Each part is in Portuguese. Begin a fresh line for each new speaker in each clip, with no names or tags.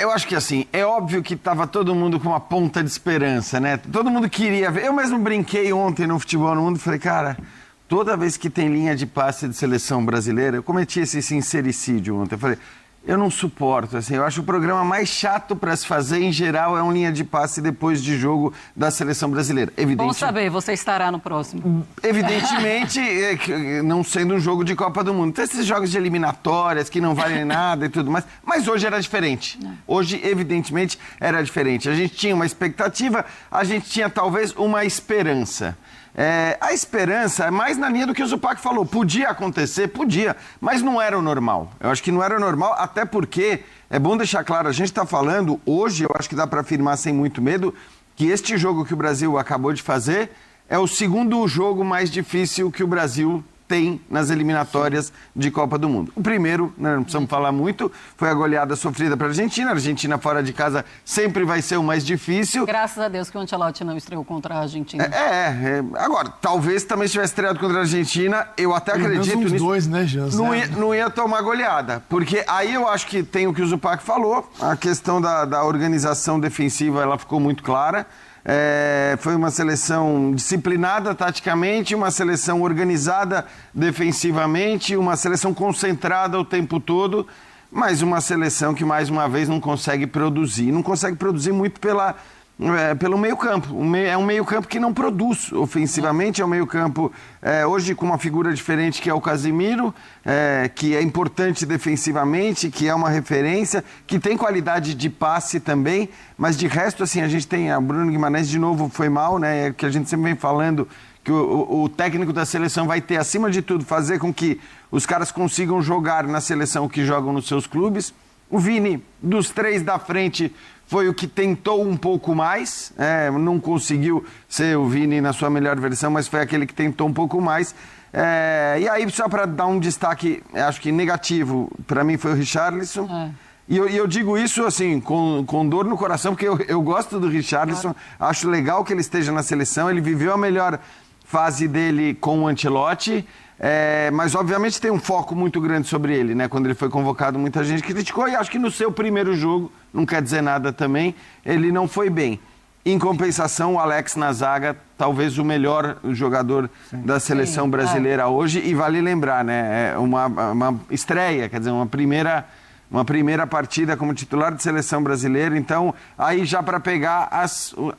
eu acho que assim, é óbvio que estava todo mundo com uma ponta de esperança, né? Todo mundo queria ver. Eu mesmo brinquei ontem no Futebol no Mundo e falei, cara, toda vez que tem linha de passe de seleção brasileira, eu cometi esse sincericídio ontem. Eu falei, eu não suporto, assim, eu acho o programa mais chato para se fazer, em geral, é um linha de passe depois de jogo da seleção brasileira.
Bom saber, você estará no próximo.
Evidentemente, não sendo um jogo de Copa do Mundo. Tem esses jogos de eliminatórias que não valem nada e tudo mais, mas hoje era diferente. Hoje, evidentemente, era diferente. A gente tinha uma expectativa, a gente tinha talvez uma esperança. A esperança é mais na linha do que o Zupac falou. Podia acontecer, podia, mas não era o normal. Eu acho que não era o normal, até porque, é bom deixar claro, a gente está falando hoje, eu acho que dá para afirmar sem muito medo, que este jogo que o Brasil acabou de fazer é o segundo jogo mais difícil que o Brasil tem nas eliminatórias de Copa do Mundo. O primeiro, né, não precisamos falar muito, foi a goleada sofrida para a Argentina. A Argentina fora de casa sempre vai ser o mais difícil.
Graças a Deus que o Ancelotti não estreou contra a Argentina.
Agora, talvez também se tivesse estreado contra a Argentina, eu até acredito nisso.
Dois, né, Jans?
Não ia tomar goleada, porque aí eu acho que tem o que o Zupac falou, a questão da organização defensiva, ela ficou muito clara. Foi uma seleção disciplinada taticamente, uma seleção organizada defensivamente, uma seleção concentrada o tempo todo, mas uma seleção que, mais uma vez, não consegue produzir. Não consegue produzir muito pelo meio-campo. É um meio-campo que não produz ofensivamente, é um meio-campo hoje com uma figura diferente que é o Casemiro, que é importante defensivamente, que é uma referência, que tem qualidade de passe também, mas de resto, assim, a gente tem o Bruno Guimarães, de novo, foi mal, né? É que a gente sempre vem falando que o técnico da seleção vai ter, acima de tudo, fazer com que os caras consigam jogar na seleção que jogam nos seus clubes. O Vini, dos três da frente, foi o que tentou um pouco mais, não conseguiu ser o Vini na sua melhor versão, mas foi aquele que tentou um pouco mais. E aí, só para dar um destaque, acho que negativo, para mim foi o Richarlison. E eu digo isso assim, com dor no coração, porque eu gosto do Richarlison, acho legal que ele esteja na seleção, ele viveu a melhor fase dele com o Ancelotti. Mas obviamente tem um foco muito grande sobre ele, né? Quando ele foi convocado, muita gente criticou, e acho que no seu primeiro jogo, não quer dizer nada também, ele não foi bem. Em compensação, o Alex na zaga, talvez o melhor jogador da seleção brasileira hoje, e vale lembrar, né? Uma estreia, quer dizer, uma primeira partida como titular de seleção brasileira. Então, aí já para pegar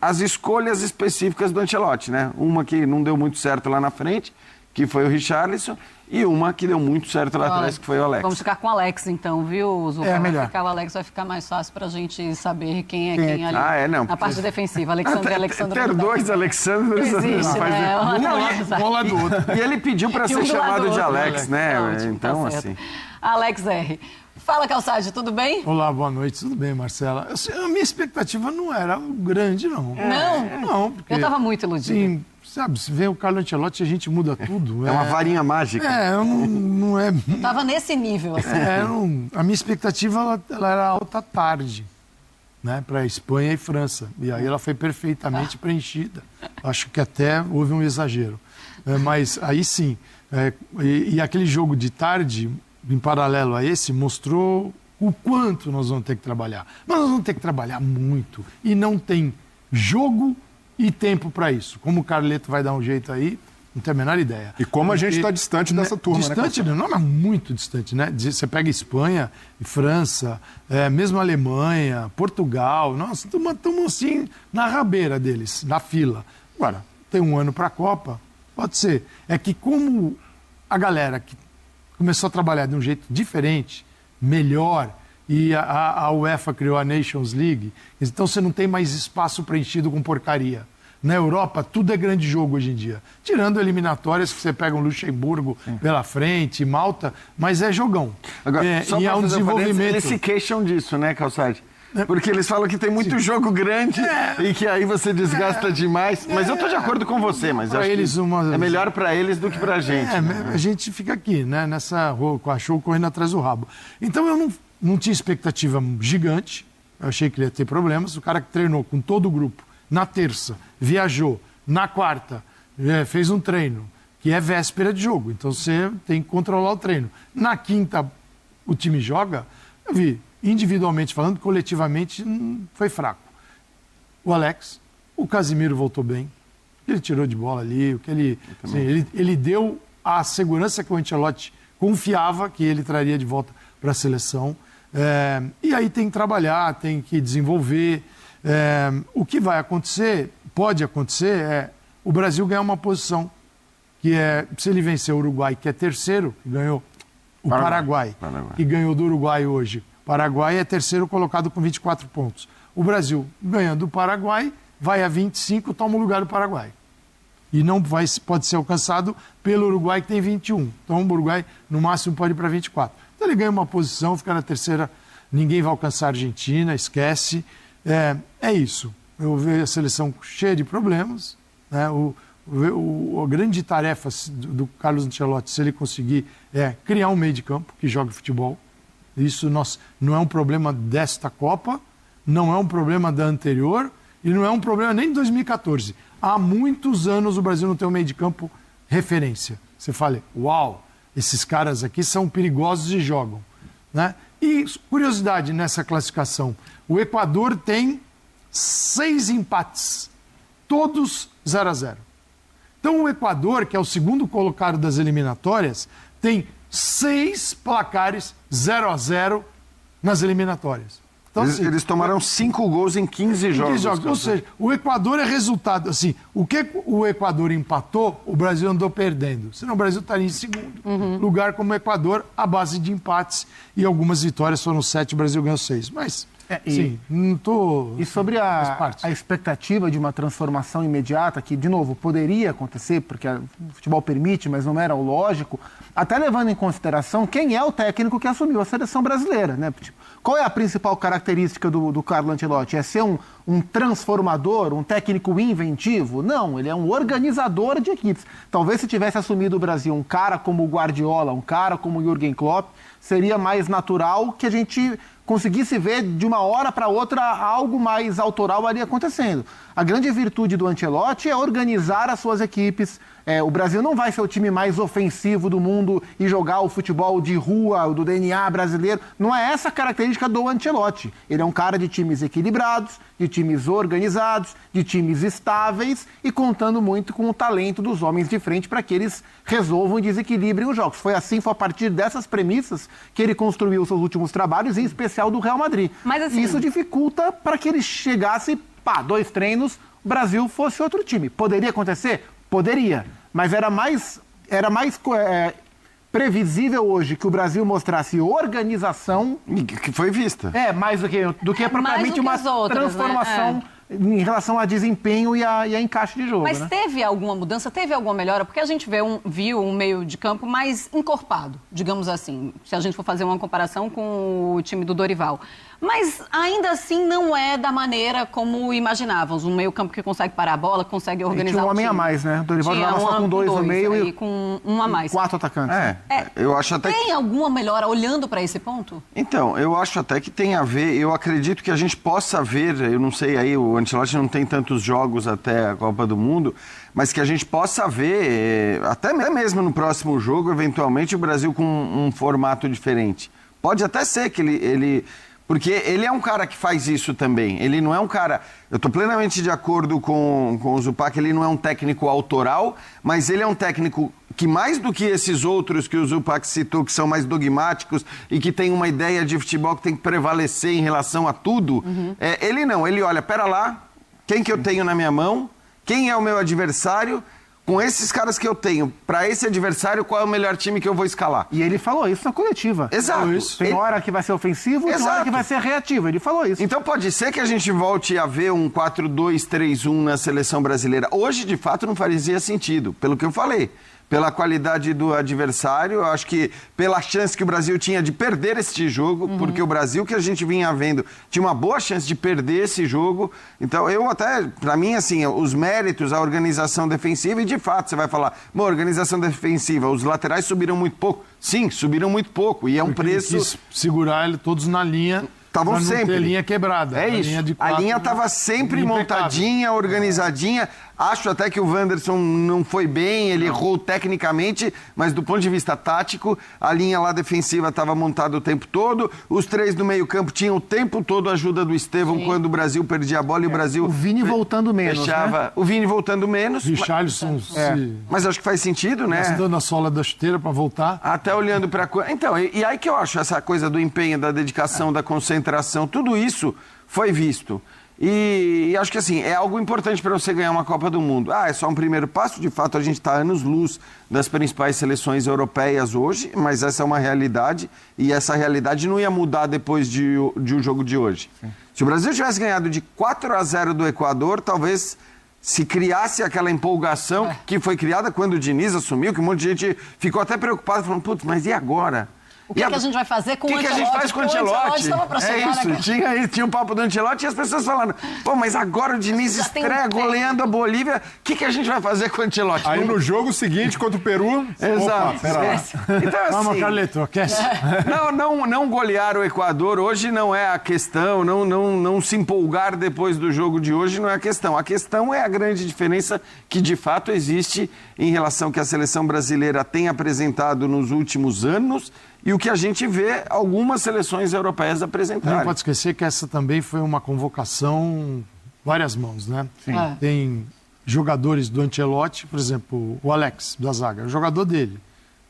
as escolhas específicas do Ancelotti, né? Uma que não deu muito certo lá na frente, que foi o Richarlison, e uma que deu muito certo lá atrás, que foi o Alex.
Vamos ficar com o Alex, então, viu, Zupa?
Melhor.
O Alex vai ficar mais fácil pra gente saber quem é quem ali na parte defensiva. Alexandre
ter dois Alexandres
existe, né?
Um ao lado do outro.
E ele pediu para ser chamado de Alex, né?
Ótimo,
então,
tá
assim...
Alex R. Fala, Calçade, tudo bem?
Olá, boa noite, tudo bem, Marcela? A minha expectativa não era grande, não. Não, porque...
Eu estava muito iludida.
Sim, sabe, se vem o Carlo Ancelotti, a gente muda tudo.
É uma varinha mágica.
Não é...
Estava nesse nível, assim.
A minha expectativa, ela era alta tarde, né, para Espanha e França. E aí ela foi perfeitamente preenchida. Acho que até houve um exagero. Mas aí sim, e aquele jogo de tarde, em paralelo a esse, mostrou o quanto nós vamos ter que trabalhar. Mas nós vamos ter que trabalhar muito. E não tem jogo e tempo para isso. Como o Carleto vai dar um jeito aí, não tenho a menor ideia.
E como a gente está distante dessa turma,
distante, né? Não, mas muito distante, né? Você pega Espanha, França, mesmo Alemanha, Portugal, nós estamos assim na rabeira deles, na fila. Agora, tem um ano para a Copa, pode ser. É que como a galera que começou a trabalhar de um jeito diferente, melhor, e a UEFA criou a Nations League, então você não tem mais espaço preenchido com porcaria. Na Europa, tudo é grande jogo hoje em dia. Tirando eliminatórias, que você pega um Luxemburgo pela frente, Malta, mas é jogão.
Agora, só
e é um desenvolvimento.
Eles se queixam disso, né, Calçade? Porque eles falam que tem muito jogo grande e que aí você desgasta demais. Mas eu estou de acordo com você, mas acho que é melhor para eles do que para a gente.
A gente fica aqui, né, nessa com a show correndo atrás do rabo. Então eu não tinha expectativa gigante, eu achei que ele ia ter problemas. O cara que treinou com todo o grupo na terça, viajou, na quarta, fez um treino, que é véspera de jogo. Então você tem que controlar o treino. Na quinta, o time joga, eu vi individualmente falando, coletivamente, foi fraco. O Alex, o Casimiro voltou bem, ele tirou de bola ali, ele deu a segurança que o Ancelotti confiava que ele traria de volta para a seleção. E aí tem que trabalhar, tem que desenvolver. O que vai acontecer, pode acontecer, é o Brasil ganhar uma posição, que é, se ele vencer o Uruguai, que é terceiro, que ganhou o Paraguai, que ganhou do Uruguai hoje. O Paraguai é terceiro colocado com 24 pontos. O Brasil, ganhando do Paraguai, vai a 25, toma o lugar do Paraguai. E não pode ser alcançado pelo Uruguai, que tem 21. Então o Uruguai, no máximo, pode ir para 24. Então ele ganha uma posição, fica na terceira, ninguém vai alcançar a Argentina, esquece. É isso. Eu vejo a seleção cheia de problemas, né? A grande tarefa do Carlos Ancelotti, se ele conseguir, é criar um meio de campo que jogue futebol. Isso não é um problema desta Copa, não é um problema da anterior e não é um problema nem de 2014. Há muitos anos o Brasil não tem um meio de campo referência. Você fala, uau, esses caras aqui são perigosos e jogam, né? E curiosidade nessa classificação, o Equador tem 6 empates, todos 0-0. Então o Equador, que é o segundo colocado das eliminatórias, tem 6 placares 0-0 nas eliminatórias. Então,
eles tomaram 5 gols em 15 jogos.
Ou seja, o Equador é resultado. Assim, o que o Equador empatou, o Brasil andou perdendo. Senão o Brasil estaria em segundo lugar como o Equador, à base de empates. E algumas vitórias, foram 7, o Brasil ganhou 6. Mas, sim, não estou...
E sobre a expectativa de uma transformação imediata, que, de novo, poderia acontecer, porque o futebol permite, mas não era o lógico, até levando em consideração quem é o técnico que assumiu a seleção brasileira, né? Qual é a principal característica do Carlo Ancelotti? É ser um transformador, um técnico inventivo? Não, ele é um organizador de equipes. Talvez se tivesse assumido o Brasil um cara como o Guardiola, um cara como o Jürgen Klopp, seria mais natural que a gente conseguisse ver de uma hora para outra algo mais autoral ali acontecendo. A grande virtude do Ancelotti é organizar as suas equipes. O Brasil não vai ser o time mais ofensivo do mundo e jogar o futebol de rua, do DNA brasileiro. Não é essa a característica do Ancelotti. Ele é um cara de times equilibrados, de times organizados, de times estáveis e contando muito com o talento dos homens de frente para que eles resolvam e desequilibrem os jogos. Foi a partir dessas premissas que ele construiu os seus últimos trabalhos, em especial do Real Madrid. Mas, assim, isso dificulta para que ele chegasse, 2 treinos, o Brasil fosse outro time. Poderia acontecer? Poderia, mas era mais previsível hoje que o Brasil mostrasse organização...
Que foi vista.
Mais do que propriamente uma transformação, né? Em relação a desempenho e a encaixe de jogo.
Mas teve alguma mudança, teve alguma melhora? Porque a gente viu um meio de campo mais encorpado, digamos assim, se a gente for fazer uma comparação com o time do Dorival. Mas ainda assim não é da maneira como imaginávamos. Um meio campo que consegue parar a bola, consegue organizar o time.
Tinha um homem a mais, né? O Dorival jogava só com 2 no meio e
com um a mais.
4 atacantes.
Eu acho até
tem alguma melhora olhando para esse ponto?
Então, eu acho até que tem a ver. Eu acredito que a gente possa ver, eu não sei aí, o Ancelotti não tem tantos jogos até a Copa do Mundo, mas que a gente possa ver, até mesmo no próximo jogo, eventualmente, o Brasil com um formato diferente. Pode até ser que ele porque ele é um cara que faz isso também. Ele não é um cara... Eu estou plenamente de acordo com o Zupac, ele não é um técnico autoral, mas ele é um técnico que, mais do que esses outros que o Zupac citou, que são mais dogmáticos e que tem uma ideia de futebol que tem que prevalecer em relação a tudo, ele olha, pera lá, quem que eu tenho na minha mão, quem é o meu adversário... Com esses caras que eu tenho, para esse adversário, qual é o melhor time que eu vou escalar?
E ele falou isso na coletiva.
Exato.
Tem hora que vai ser ofensivo e tem hora que vai ser reativo. Ele falou isso.
Então pode ser que a gente volte a ver um 4-2-3-1 na seleção brasileira. Hoje, de fato, não fazia sentido, pelo que eu falei. Pela qualidade do adversário, eu acho que pela chance que o Brasil tinha de perder este jogo, porque o Brasil que a gente vinha vendo tinha uma boa chance de perder esse jogo. Então, para mim, assim, os méritos, a organização defensiva, e de fato, você vai falar, organização defensiva, os laterais subiram muito pouco. Sim, subiram muito pouco, e é um preço...
Ele quis segurar ele todos na linha...
Estavam sempre.
A linha quebrada.
É isso. A linha estava sempre montadinha, organizadinha. Acho até que o Wanderson não foi bem, ele errou tecnicamente, mas do ponto de vista tático, a linha lá defensiva estava montada o tempo todo, os 3 do meio-campo tinham o tempo todo a ajuda do Estevão quando o Brasil perdia a bola e o Brasil...
O Vini voltando menos,
fechava.
né?
O Vini voltando menos.
Richarlison
Mas acho que faz sentido, né?
se dando a sola da chuteira para voltar.
Até olhando para... Então, e aí que eu acho essa coisa do empenho, da dedicação, da concentração, tudo isso foi visto. E acho que assim, é algo importante para você ganhar uma Copa do Mundo. É só um primeiro passo, de fato a gente está anos-luz das principais seleções europeias hoje, mas essa é uma realidade e essa realidade não ia mudar depois de um jogo de hoje. Sim. Se o Brasil tivesse ganhado de 4-0 do Equador, talvez se criasse aquela empolgação que foi criada quando o Diniz assumiu, que um monte de gente ficou até preocupado, falando, putz, mas e agora?
O que a gente vai fazer com o Ancelotti?
O que a gente faz com o Ancelotti? É isso, tinha um papo do Ancelotti e as pessoas falando, pô, mas agora o Diniz estreia goleando a Bolívia, o que a gente vai fazer com o Ancelotti?
Aí no jogo seguinte, contra o Peru...
Exato.
Opa, pera lá.
Então, assim,
Vamos, Carleto, aquece.
Não golear o Equador hoje não é a questão, não se empolgar depois do jogo de hoje não é a questão. A questão é a grande diferença que de fato existe em relação ao que a seleção brasileira tem apresentado nos últimos anos e o que a gente vê algumas seleções europeias apresentarem.
Não pode esquecer que essa também foi uma convocação várias mãos, né?
Sim.
Tem jogadores do Ancelotti, por exemplo, o Alex da zaga, o jogador dele.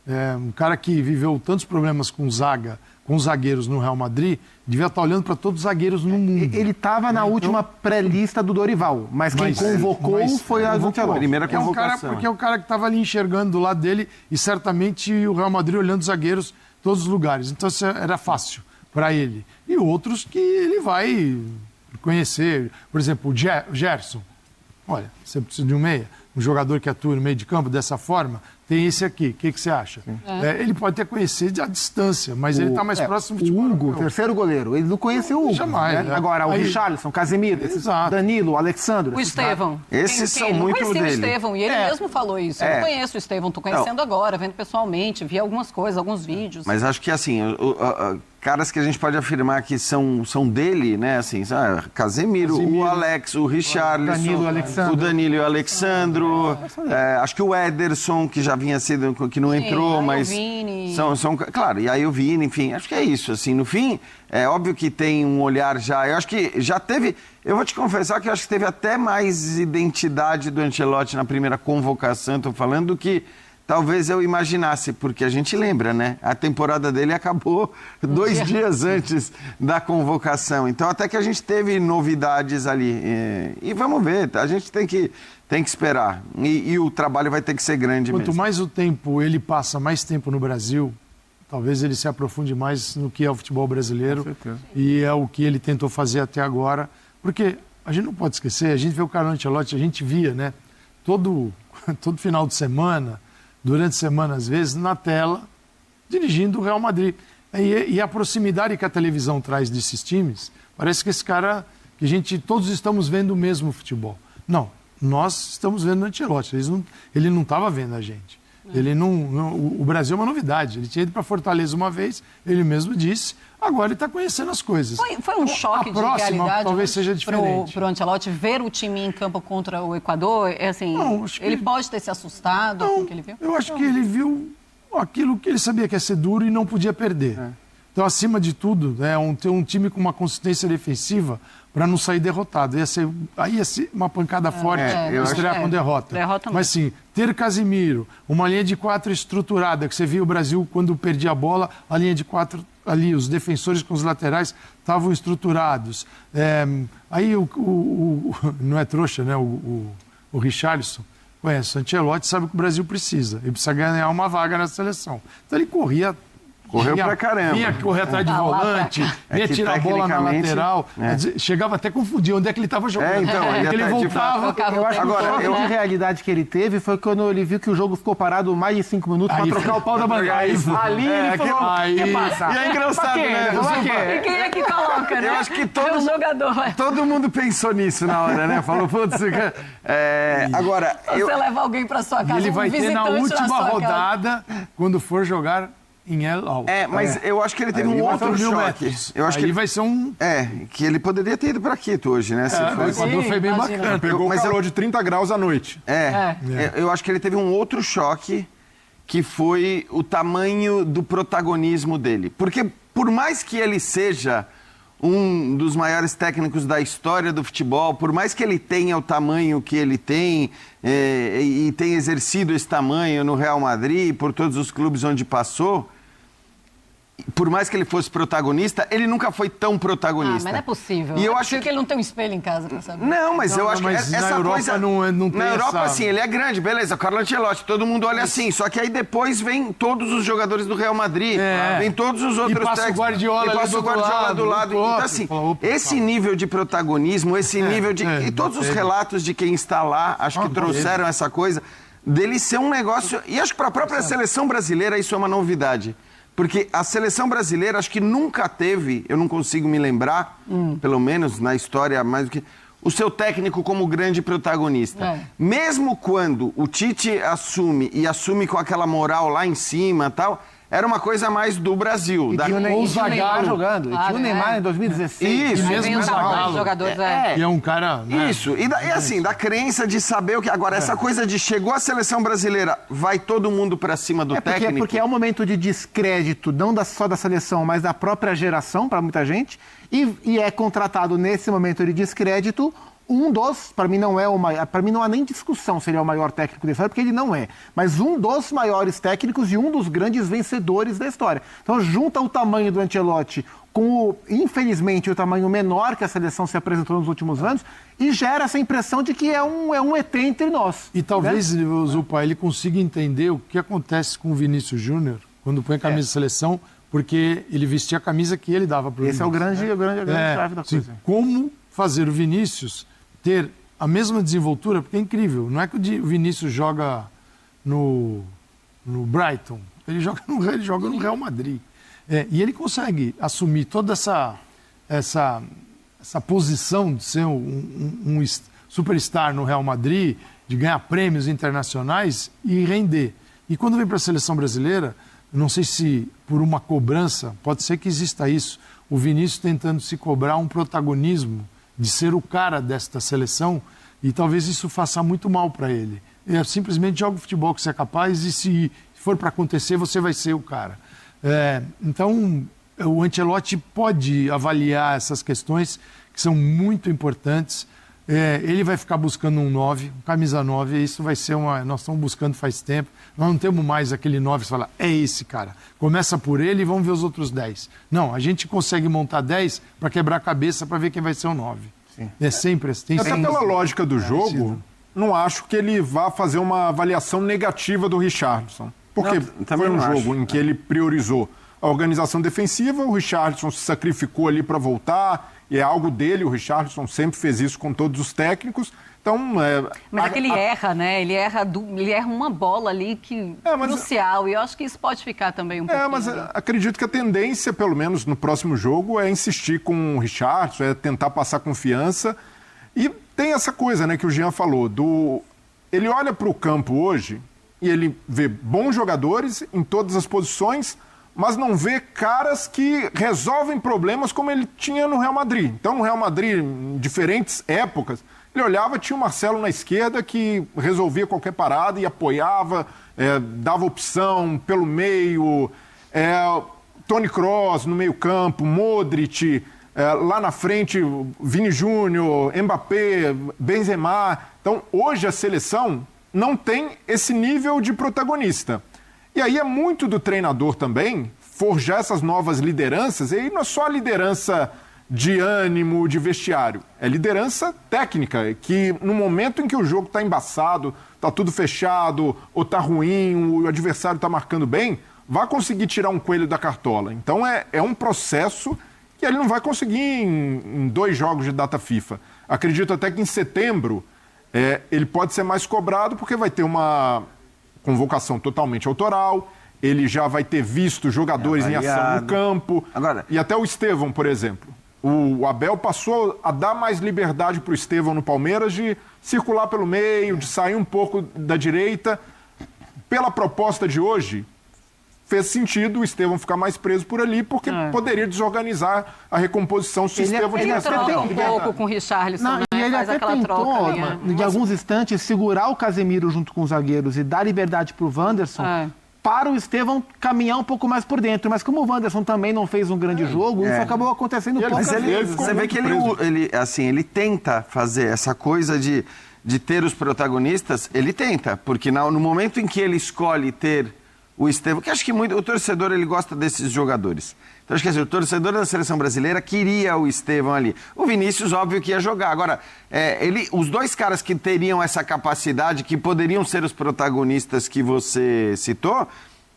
É um cara que viveu tantos problemas com zaga, com os zagueiros no Real Madrid, devia estar olhando para todos os zagueiros no mundo.
Ele estava na última pré-lista do Dorival, mas quem convocou foi a Ancelotti.
Primeira convocação.
Porque é o cara que estava ali enxergando do lado dele e certamente o Real Madrid olhando os zagueiros todos os lugares. Então isso era fácil para ele. E outros que ele vai conhecer. Por exemplo, o Gerson. Olha, você precisa de um meia, um jogador que atua no meio de campo dessa forma, tem esse aqui. O que você acha? Ele pode até conhecer à distância, mas ele está mais próximo do futebol.
O Hugo, terceiro goleiro, ele não conheceu o Hugo.
Jamais.
Né? Agora, o Richarlison, Casemiro, Danilo, Alexandre.
O Estevão.
Esses são muito dele.
Eu conheci o Estevão e ele mesmo falou isso. Eu não conheço o Estevão, estou conhecendo agora, vendo pessoalmente, vi algumas coisas, alguns vídeos.
Mas acho que assim, caras que a gente pode afirmar que são dele, né? Assim, Casemiro, o Alex, o Richarlison, o Danilo e o Alexandro. Acho que o Ederson, que já vinha sido, que não entrou, mas.
O Vini.
Claro, e aí o Vini, enfim, acho que é isso. Assim, no fim, é óbvio que tem um olhar já. Eu acho que já teve. Eu vou te confessar que eu acho que teve até mais identidade do Ancelotti na primeira convocação, estou falando, do que talvez eu imaginasse, porque a gente lembra, né? A temporada dele acabou 2 dias antes da convocação. Então, até que a gente teve novidades ali. E vamos ver, a gente tem que esperar. E o trabalho vai ter que ser grande mesmo.
Quanto mais o tempo ele passa mais tempo no Brasil, talvez ele se aprofunde mais no que é o futebol brasileiro. Com certeza. E é o que ele tentou fazer até agora. Porque a gente não pode esquecer, a gente vê o Carlo Ancelotti, a gente via, né? Todo final de semana, durante a semana, às vezes, na tela, dirigindo o Real Madrid. E a proximidade que a televisão traz desses times, parece que esse cara, que todos estamos vendo o mesmo futebol. Não, nós estamos vendo o Ancelotti, ele não estava vendo a gente. O Brasil é uma novidade, ele tinha ido para Fortaleza uma vez, ele mesmo disse, agora ele está conhecendo as coisas.
Foi um choque de realidade
talvez seja diferente.
Para o Ancelotti ver o time em campo contra o Equador, ele pode ter se assustado com o que ele viu?
Eu acho que ele viu aquilo que ele sabia que ia ser duro e não podia perder. Então, acima de tudo, ter um time com uma consistência defensiva para não sair derrotado. Aí ia ser uma pancada forte estrear com derrota. Mas sim, ter Casemiro, uma linha de 4 estruturada, que você viu o Brasil quando perdia a bola, a linha de 4 ali, os defensores com os laterais estavam estruturados. Aí não é trouxa, né? O Richarlison conhece o Ancelotti, sabe o que o Brasil precisa. Ele precisa ganhar uma vaga na seleção. Então ele correu
pra caramba.
Vinha correr atrás de volante, vinha tirar a bola na lateral. Chegava até a confundir onde é que ele estava jogando. Ele voltava.
Eu acho que o choque de realidade que ele teve foi quando ele viu que o jogo ficou parado mais de 5 minutos para trocar o pau da bandeira. Ali ele falou, que passa?
E é engraçado, né?
E quem é que coloca, né?
Eu acho que
todo
mundo pensou nisso na hora, né? Falou, putz, agora...
Você leva alguém para sua casa,
ele vai ter na última rodada, quando for jogar em El Al.
Mas eu acho que ele teve um outro
4.000
choque.
metros.
Eu acho
Aí
que ele
vai ser um...
que ele poderia ter ido para Quito hoje, né? Se
O
fosse.
Equador foi bem
imagina.
bacana.
Pegou
Mas
calor de 30 graus à noite.
Eu acho que ele teve um outro choque, que foi o tamanho do protagonismo dele. Porque por mais que ele seja um dos maiores técnicos da história do futebol, por mais que ele tenha o tamanho que ele tem e tenha exercido esse tamanho no Real Madrid, por todos os clubes onde passou, por mais que ele fosse protagonista, ele nunca foi tão protagonista.
Mas não é possível.
E eu
É
acho
possível que ele não tem um espelho em casa pra saber.
Não, mas eu acho que
mas na
essa
Europa
coisa...
não tem
na Europa,
essa-
sim, ele é grande, beleza, o Carlo Ancelotti, todo mundo olha assim, só que aí depois vem todos os jogadores do Real Madrid, vem todos os outros
passa o
técnicos,
Guardiola
e
ali
passa
do
o
outro
Guardiola
lado,
do lado.
do
Então,
outro,
assim,
fala, opa,
esse
calma.
nível de protagonismo, esse nível de... E todos os relatos de quem está lá, acho que trouxeram essa coisa dele ser um negócio... E acho que para a própria seleção brasileira isso é uma novidade. Porque a seleção brasileira, acho que nunca teve, eu não consigo me lembrar, pelo menos na história mais do que, o seu técnico como grande protagonista. Mesmo quando o Tite assume com aquela moral lá em cima e tal, era uma coisa mais do Brasil.
E tinha o
ou
Neymar
Zagallo.
jogando. E tinha o Neymar em 2016.
Isso.
Aí
mesmo
vem os
Zagallo.
jogadores.
E é um cara... né?
Isso, e assim, da crença de saber o que... Agora, essa coisa de chegou a seleção brasileira, vai todo mundo pra cima do técnico...
Porque é um momento de descrédito, não só da seleção, mas da própria geração, para muita gente, e é contratado nesse momento de descrédito para mim não é para mim não há nem discussão se ele é o maior técnico da história, porque ele não é, mas um dos maiores técnicos e um dos grandes vencedores da história. Então junta o tamanho do Ancelotti com, infelizmente, o tamanho menor que a seleção se apresentou nos últimos anos e gera essa impressão de que é um ET entre nós.
E talvez, Zupa, ele consiga entender o que acontece com o Vinícius Júnior quando põe a camisa de seleção, porque ele vestia a camisa que ele dava para o
Esse é a grande chave da coisa.
Como fazer o Vinícius ter a mesma desenvoltura, porque é incrível, não é que o Vinícius joga no Brighton, ele joga no Real Madrid. E ele consegue assumir toda essa posição de ser um superstar no Real Madrid, de ganhar prêmios internacionais e render. E quando vem para a seleção brasileira, não sei se por uma cobrança, pode ser que exista isso, o Vinícius tentando se cobrar um protagonismo de ser o cara desta seleção, e talvez isso faça muito mal para ele. Simplesmente joga o futebol que você é capaz e se for para acontecer, você vai ser o cara. Então, o Ancelotti pode avaliar essas questões que são muito importantes. Ele vai ficar buscando um 9, um camisa 9, e isso vai ser nós estamos buscando faz tempo. Nós não temos mais aquele 9 que fala, é esse cara. Começa por ele e vamos ver os outros 10. Não, a gente consegue montar 10 para quebrar a cabeça para ver quem vai ser o 9. Sim. É sempre assim.
Até pela lógica do jogo, não acho que ele vá fazer uma avaliação negativa do Richarlison. Porque foi um jogo em que ele priorizou a organização defensiva, o Richarlison se sacrificou ali para voltar, e é algo dele, o Richarlison sempre fez isso com todos os técnicos. Então,
mas é que ele erra, né? Ele erra uma bola ali crucial, e eu acho que isso pode ficar também um pouquinho.
Mas acredito que a tendência, pelo menos no próximo jogo, é insistir com o Richarlison, é tentar passar confiança. E tem essa coisa, né, que o Jean falou, ele olha para o campo hoje e ele vê bons jogadores em todas as posições, mas não vê caras que resolvem problemas como ele tinha no Real Madrid. Então, no Real Madrid, em diferentes épocas, ele olhava, tinha o Marcelo na esquerda que resolvia qualquer parada e apoiava, dava opção pelo meio, Toni Kroos no meio campo, Modric, lá na frente, Vini Júnior, Mbappé, Benzema. Então, hoje a seleção não tem esse nível de protagonista. E aí é muito do treinador também forjar essas novas lideranças, e aí não é só a liderança de ânimo, de vestiário, é liderança técnica, que no momento em que o jogo está embaçado, está tudo fechado, ou está ruim, o adversário está marcando bem, vai conseguir tirar um coelho da cartola. Então é um processo que ele não vai conseguir em 2 jogos de data FIFA. Acredito até que em setembro ele pode ser mais cobrado, porque vai ter uma convocação totalmente autoral, ele já vai ter visto jogadores em ação no campo. Agora, e até o Estevão, por exemplo. O Abel passou a dar mais liberdade para o Estevão no Palmeiras de circular pelo meio, de sair um pouco da direita. Pela proposta de hoje, fez sentido o Estevão ficar mais preso por ali, porque poderia desorganizar a recomposição se o Estevão
Ele
tivesse
troca um
tempo.
pouco com o Richarlison,
Não,
né?
e ele
Faz
até
aquela
tentou,
troca ali, né?
em alguns instantes, segurar o Casemiro junto com os zagueiros e dar liberdade para o Wanderson, para o Estevão caminhar um pouco mais por dentro. Mas como o Wanderson também não fez um grande jogo, isso acabou acontecendo poucas
Mas
vezes.
você vê que ele tenta fazer essa coisa de ter os protagonistas, ele tenta, porque no momento em que ele escolhe ter o Estevão, que acho que muito, o torcedor ele gosta desses jogadores. Então acho que assim, o torcedor da seleção brasileira queria o Estevão ali. O Vinícius, óbvio que ia jogar. Agora, os dois caras que teriam essa capacidade, que poderiam ser os protagonistas que você citou,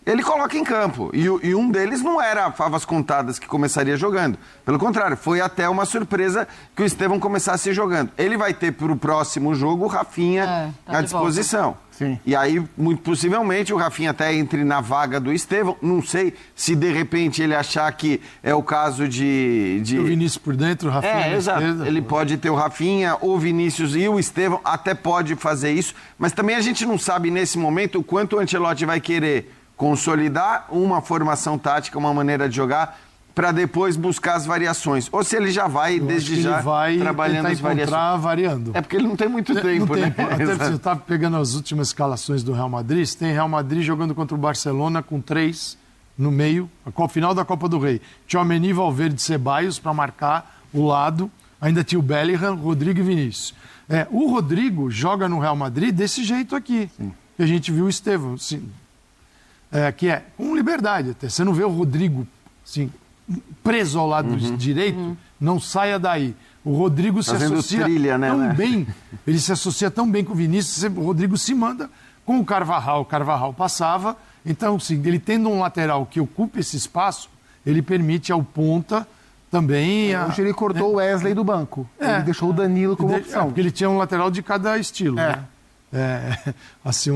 ele coloca em campo. E um deles não era favas contadas que começaria jogando. Pelo contrário, foi até uma surpresa que o Estevão começasse jogando. Ele vai ter para o próximo jogo o Rafinha à disposição.
Sim.
E aí, muito possivelmente, o Rafinha até entre na vaga do Estevão. Não sei se de repente ele achar que é o caso de...
O Vinícius por dentro, o Rafinha na
exato.
esquerda.
Ele pode ter o Rafinha, o Vinícius e o Estevão, até pode fazer isso. Mas também a gente não sabe nesse momento o quanto o Ancelotti vai querer consolidar uma formação tática, uma maneira de jogar, para depois buscar as variações. Ou se ele já vai, desde já,
ele vai
trabalhando as variações.
variando.
É porque ele não tem muito tempo,
Não
né?
tem, até porque eu estava pegando as últimas escalações do Real Madrid. Tem Real Madrid jogando contra o Barcelona com 3 no meio, a final da Copa do Rei. Tchouaméni, Valverde, Ceballos para marcar o lado. Ainda tinha o Bellingham, Rodrigo e Vinícius. O Rodrigo joga no Real Madrid desse jeito aqui. Que a gente viu o Estevão, assim, que é com liberdade até. Você não vê o Rodrigo assim, preso ao lado direito, não saia daí. O Rodrigo
Fazendo
se associa
trilha, né,
tão bem, ele se associa tão bem com o Vinícius, o Rodrigo se manda com o Carvajal passava. Então, sim, ele tendo um lateral que ocupe esse espaço, ele permite ao ponta também...
Hoje ele cortou o Wesley do banco. Ele deixou o Danilo como opção.
Porque ele tinha um lateral de cada estilo. Né? Assim,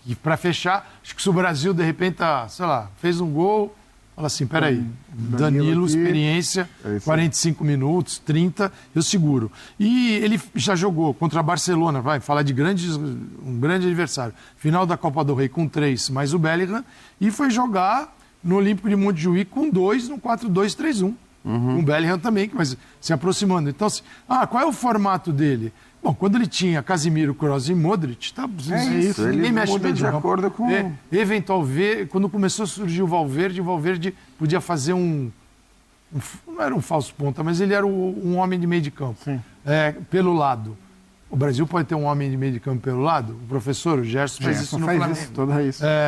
que para fechar, acho que se o Brasil, de repente, sei lá, fez um gol, fala assim, peraí, Danilo experiência, 45 minutos, 30, eu seguro. E ele já jogou contra a Barcelona, vai falar de um grande adversário, final da Copa do Rei com 3, mais o Bellingham, e foi jogar no Olímpico de Montjuïc com 2, no 4-2-3-1. Com o Bellingham também, mas se aproximando. Então, assim, qual é o formato dele? Bom, quando ele tinha Casemiro, Kroos e Modric,
isso,
ninguém
ele
mexe
muda
bem
de acordo com...
quando começou a surgir o Valverde podia fazer não era um falso ponta, mas ele era um homem de meio de campo, pelo lado. O Brasil pode ter um homem de meio de campo pelo lado? O professor, o Gerson, faz isso no Flamengo.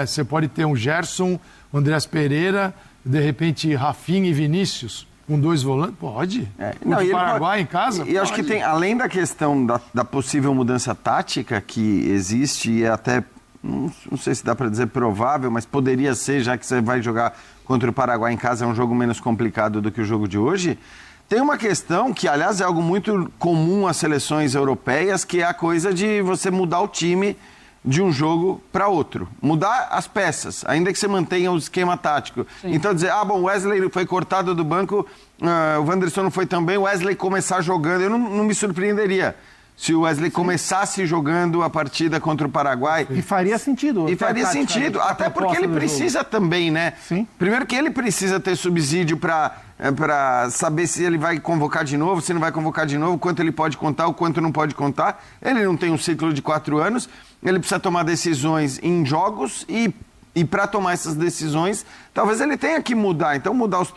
Você pode ter um Gerson, o Andreas Pereira, de repente Rafinha e Vinícius, com 2 volantes? Pode. O Paraguai em casa?
E acho que tem, além da questão da possível mudança tática que existe, e é até, não sei se dá para dizer provável, mas poderia ser, já que você vai jogar contra o Paraguai em casa, é um jogo menos complicado do que o jogo de hoje. Tem uma questão que, aliás, é algo muito comum às seleções europeias, que é a coisa de você mudar o time de um jogo para outro. Mudar as peças, ainda que você mantenha o esquema tático. Sim. Então dizer, o Wesley foi cortado do banco, o Wanderson não foi também, o Wesley começar jogando, eu não me surpreenderia se o Wesley começasse jogando a partida contra o Paraguai.
E faria sentido.
E faria sentido, até porque ele precisa também, né?
Sim.
Primeiro que ele precisa ter subsídio para saber se ele vai convocar de novo, se não vai convocar de novo, quanto ele pode contar, o quanto não pode contar. Ele não tem um ciclo de 4 anos, ele precisa tomar decisões em jogos e para tomar essas decisões, talvez ele tenha que mudar. Então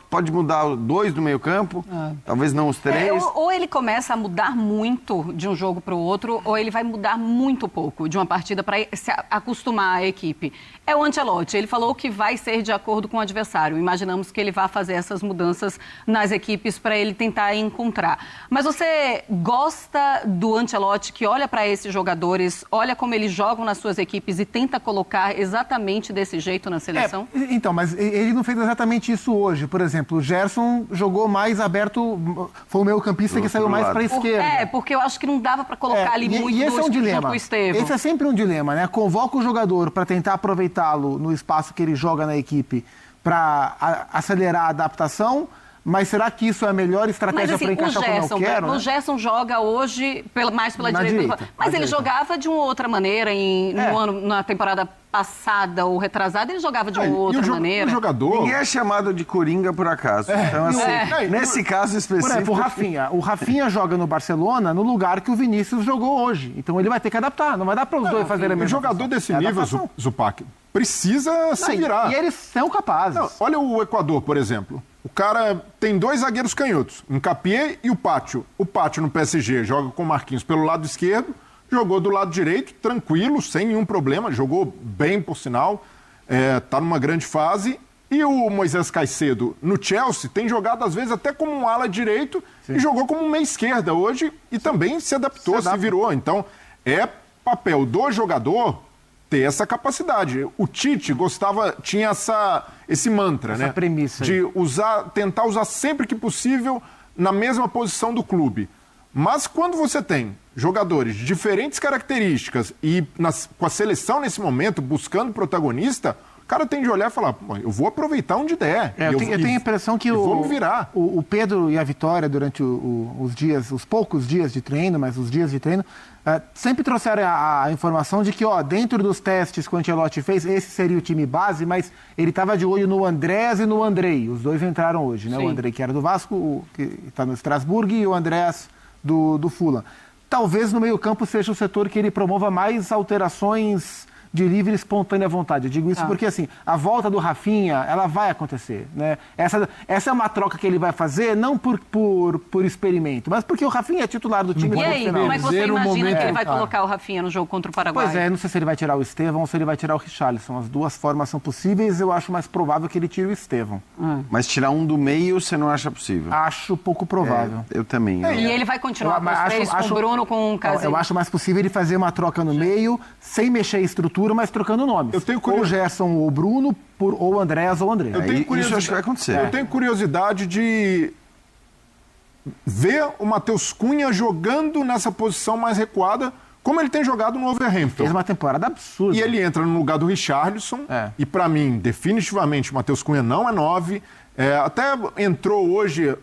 pode mudar 2 do meio campo, talvez não os 3.
Ou ele começa a mudar muito de um jogo para o outro, ou ele vai mudar muito pouco de uma partida para se acostumar à equipe. É o Ancelotti, ele falou que vai ser de acordo com o adversário. Imaginamos que ele vai fazer essas mudanças nas equipes para ele tentar encontrar. Mas você gosta do Ancelotti que olha para esses jogadores, olha como eles jogam nas suas equipes e tenta colocar exatamente desse jeito na seleção?
Então, mas ele não fez exatamente isso hoje. Por exemplo, o Gerson jogou mais aberto, foi o meio campista que saiu mais para a esquerda.
Porque eu acho que não dava para colocar ali muito
e esse é um dilema.
junto com o Estevão.
Esse é sempre um dilema, né? Convoca o jogador para tentar aproveitá-lo no espaço que ele joga na equipe para acelerar a adaptação, Mas será que isso é a melhor estratégia para encaixar como eu quero?
O Gerson joga hoje mais pela direita. Mas ele jogava de uma outra maneira na temporada passada ou retrasada, ele jogava de uma outra maneira.
O jogador...
Ninguém é chamado de Coringa por acaso. Então, assim, nesse caso específico...
Por exemplo, o Rafinha joga no Barcelona no lugar que o Vinícius jogou hoje. Então ele vai ter que adaptar, não vai dar para os dois fazerem a mesma
O jogador
função.
desse nível, Zupac, precisa se virar.
E eles são capazes.
Não, olha o Equador, por exemplo. O cara tem 2 zagueiros canhotos, o Ncapié e o Pátio. O Pátio no PSG joga com o Marquinhos pelo lado esquerdo, jogou do lado direito, tranquilo, sem nenhum problema, jogou bem, por sinal, tá numa grande fase. E o Moisés Caicedo, no Chelsea, tem jogado às vezes até como um ala direito e jogou como um meia esquerda hoje e também se adaptou, se virou. Então, é papel do jogador ter essa capacidade. O Tite tinha esse mantra,
essa
né?
Premissa aí.
De tentar usar sempre que possível na mesma posição do clube. Mas quando você tem jogadores de diferentes características e com a seleção nesse momento buscando protagonista, o cara tem de olhar e falar, eu vou aproveitar onde der.
Eu tenho a impressão que
vou me virar.
O Pedro e a Vitória, durante os poucos dias de treino, mas os dias de treino, sempre trouxeram a informação de que, dentro dos testes que o Ancelotti fez, esse seria o time base, mas ele estava de olho no Andrés e no Andrei. Os dois entraram hoje, né?
Sim.
O Andrei, que era do Vasco, que está no Estrasburgo, e o Andrés do Fulham. Talvez no meio-campo seja o setor que ele promova mais alterações de livre e espontânea vontade. Eu digo isso porque, assim, a volta do Rafinha, ela vai acontecer, né? Essa é uma troca que ele vai fazer, não por experimento, mas porque o Rafinha é titular do time.
E aí, como é que você imagina que ele vai colocar o Rafinha no jogo contra o Paraguai?
Pois não sei se ele vai tirar o Estevão ou se ele vai tirar o Richarlison. As duas formas são possíveis, eu acho mais provável que ele tire o Estevão.
Mas tirar um do meio, você não acha possível?
Acho pouco provável.
Eu também.
E ele vai continuar com os três, com o Bruno, com o Casemiro?
Eu acho mais possível ele fazer uma troca no meio, sem mexer a estrutura, mas trocando nomes. Ou o Gerson ou o Bruno, ou o Andrés ou o André.
Isso acho que vai acontecer.
Eu tenho curiosidade de ver o Matheus Cunha jogando nessa posição mais recuada, como ele tem jogado no Wolverhampton.
Fez uma temporada absurda.
E ele entra no lugar do Richarlison. E para mim, definitivamente, o Matheus Cunha não é 9. Até entrou hoje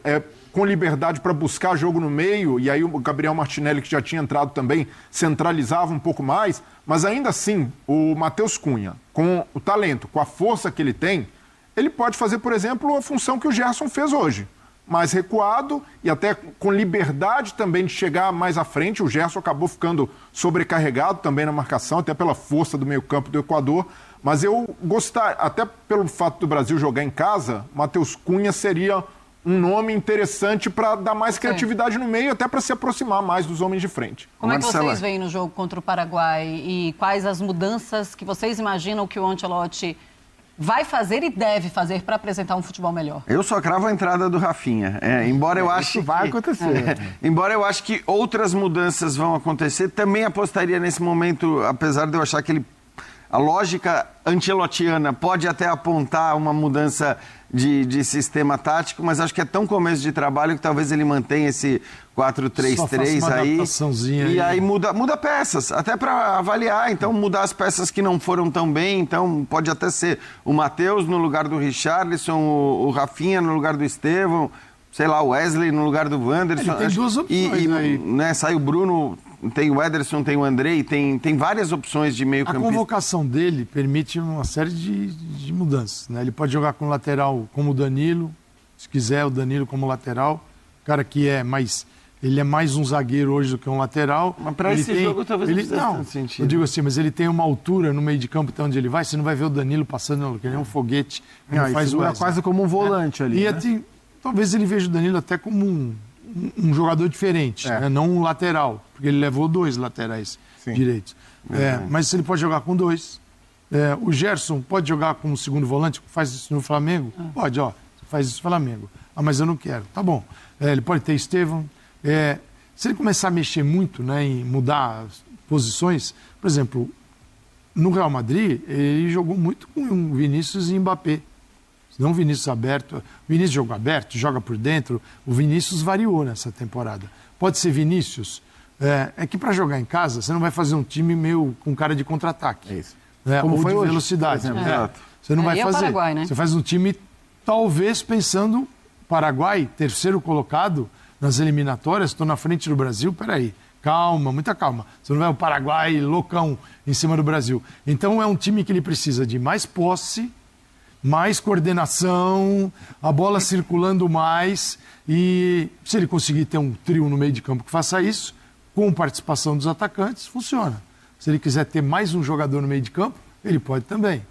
com liberdade para buscar jogo no meio, e aí o Gabriel Martinelli, que já tinha entrado também, centralizava um pouco mais, mas ainda assim, o Matheus Cunha, com o talento, com a força que ele tem, ele pode fazer, por exemplo, a função que o Gerson fez hoje. Mais recuado e até com liberdade também de chegar mais à frente. O Gerson acabou ficando sobrecarregado também na marcação, até pela força do meio-campo do Equador. Mas eu gostaria, até pelo fato do Brasil jogar em casa, Matheus Cunha seria um nome interessante para dar mais criatividade no meio, até para se aproximar mais dos homens de frente.
Como é que vocês veem no jogo contra o Paraguai e quais as mudanças que vocês imaginam que o Ancelotti vai fazer e deve fazer para apresentar um futebol melhor?
Eu só cravo a entrada do Rafinha. Embora eu ache
que vai acontecer.
Embora eu ache que outras mudanças vão acontecer, também apostaria nesse momento, apesar de eu achar que a lógica ancelotiana pode até apontar uma mudança de sistema tático, mas acho que é tão começo de trabalho que talvez ele mantenha esse 4-3-3 aí. E aí muda peças, até para avaliar. Então, mudar as peças que não foram tão bem. Então, pode até ser o Matheus no lugar do Richarlison, o Rafinha no lugar do Estevão, sei lá, o Wesley no lugar do Wanderson.
Tem duas opções aí.
Né, sai o Bruno, tem o Ederson, tem o Andrei, tem várias opções de meio campista.
A convocação dele permite uma série de mudanças, né? Ele pode jogar com lateral como o Danilo, se quiser o Danilo como lateral, cara que ele é mais um zagueiro hoje do que um lateral.
Mas para esse jogo talvez não fizesse tanto sentido.
Eu digo assim, mas ele tem uma altura no meio de campo até onde ele vai, você não vai ver o Danilo passando, que ele é um foguete, faz o
quase como um volante ali.
E talvez ele veja o Danilo até como um jogador diferente, né? Não um lateral, porque ele levou 2 laterais direitos. Mas ele pode jogar com 2. O Gerson pode jogar como segundo volante, faz isso no Flamengo? Pode, faz isso no Flamengo. Mas eu não quero. Tá bom. Ele pode ter Estevão. Se ele começar a mexer muito, né, em mudar as posições, por exemplo, no Real Madrid, ele jogou muito com o Vinícius e Mbappé. Não o Vinícius aberto. O Vinícius joga aberto, joga por dentro. O Vinícius variou nessa temporada. Pode ser Vinícius. É que para jogar em casa, você não vai fazer um time meio com cara de contra-ataque.
É isso.
Como
foi
de
hoje,
velocidade.
por exemplo.
Você não vai
E é o
fazer.
Paraguai, né?
Você faz um time, talvez, pensando Paraguai, terceiro colocado nas eliminatórias, estou na frente do Brasil, peraí, calma, muita calma. Você não vai o Paraguai loucão em cima do Brasil. Então é um time que ele precisa de mais posse, mais coordenação, a bola circulando mais, e se ele conseguir ter um trio no meio de campo que faça isso, com participação dos atacantes, funciona. Se ele quiser ter mais um jogador no meio de campo, ele pode também.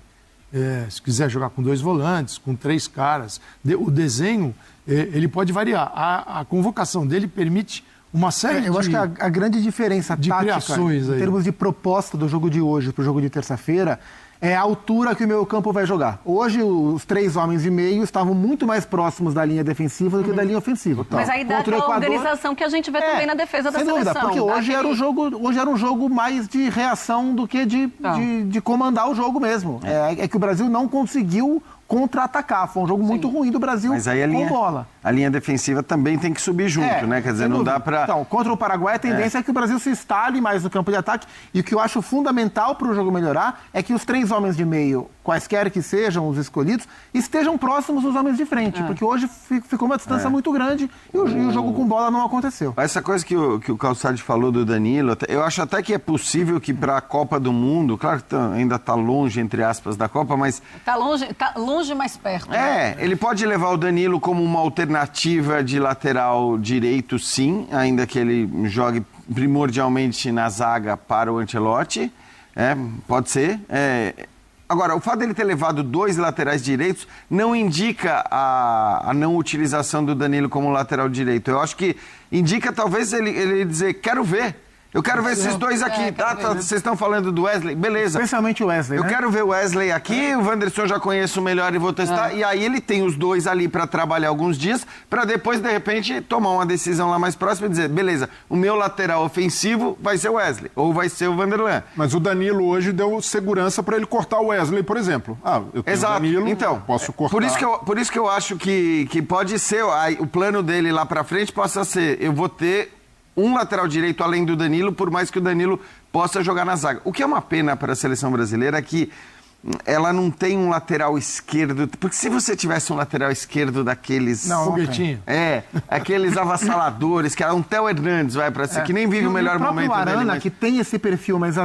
Se quiser jogar com 2 volantes, com 3 caras, o desenho, ele pode variar. A convocação dele permite uma série
Eu acho que a grande diferença
de
tática,
criações
em
aí.
termos de proposta do jogo de hoje para o jogo de terça-feira, é a altura que o meio campo vai jogar. Hoje, os 3 homens e meio estavam muito mais próximos da linha defensiva do que da linha ofensiva.
Mas aí dá
Contra o
aquela
Equador,
organização que a gente vê também na defesa da
sem
seleção.
dúvida, porque hoje era um jogo mais de reação do que de comandar o jogo mesmo. É que o Brasil não conseguiu contra-atacar. Foi um jogo muito ruim do Brasil
Mas aí
com bola.
a linha defensiva também tem que subir junto, né? Quer dizer, não dá para...
Então, contra o Paraguai, a tendência é que o Brasil se instale mais no campo de ataque. E o que eu acho fundamental para o jogo melhorar é que os 3 homens de meio, quaisquer que sejam os escolhidos, estejam próximos dos homens de frente. Porque hoje ficou uma distância muito grande e o jogo com bola não aconteceu.
Essa coisa que o Calçade falou do Danilo, eu acho até que é possível que para a Copa do Mundo, claro que ainda está longe, entre aspas, da Copa, mas...
Tá longe, mais perto.
Ele pode levar o Danilo como uma alternativa de lateral direito, sim, ainda que ele jogue primordialmente na zaga para o Ancelotti. Pode ser. Agora, o fato dele ter levado 2 laterais direitos não indica a não utilização do Danilo como lateral direito. Eu acho que indica talvez ele dizer, quero ver. Eu quero ver esses 2 aqui. Vocês estão falando do Wesley? Beleza.
Especialmente o Wesley,
Eu quero ver o Wesley aqui, o Wanderson já conheço melhor e vou testar. E aí ele tem os 2 ali para trabalhar alguns dias, para depois, de repente, tomar uma decisão lá mais próxima e dizer, beleza, o meu lateral ofensivo vai ser o Wesley, ou vai ser o Vanderlan.
Mas o Danilo hoje deu segurança para ele cortar o Wesley, por exemplo. Eu tenho o Danilo,
então,
posso cortar.
Por isso que eu acho que pode ser, o plano dele lá para frente possa ser, eu vou ter um lateral direito além do Danilo, por mais que o Danilo possa jogar na zaga. O que é uma pena para a seleção brasileira é que ela não tem um lateral esquerdo, porque se você tivesse um lateral esquerdo daqueles...
Foguetinho.
Aqueles avassaladores, que era um Theo Hernandes, que nem vive o melhor momento dele.
O próprio Arana,
mas...
que tem esse perfil, mas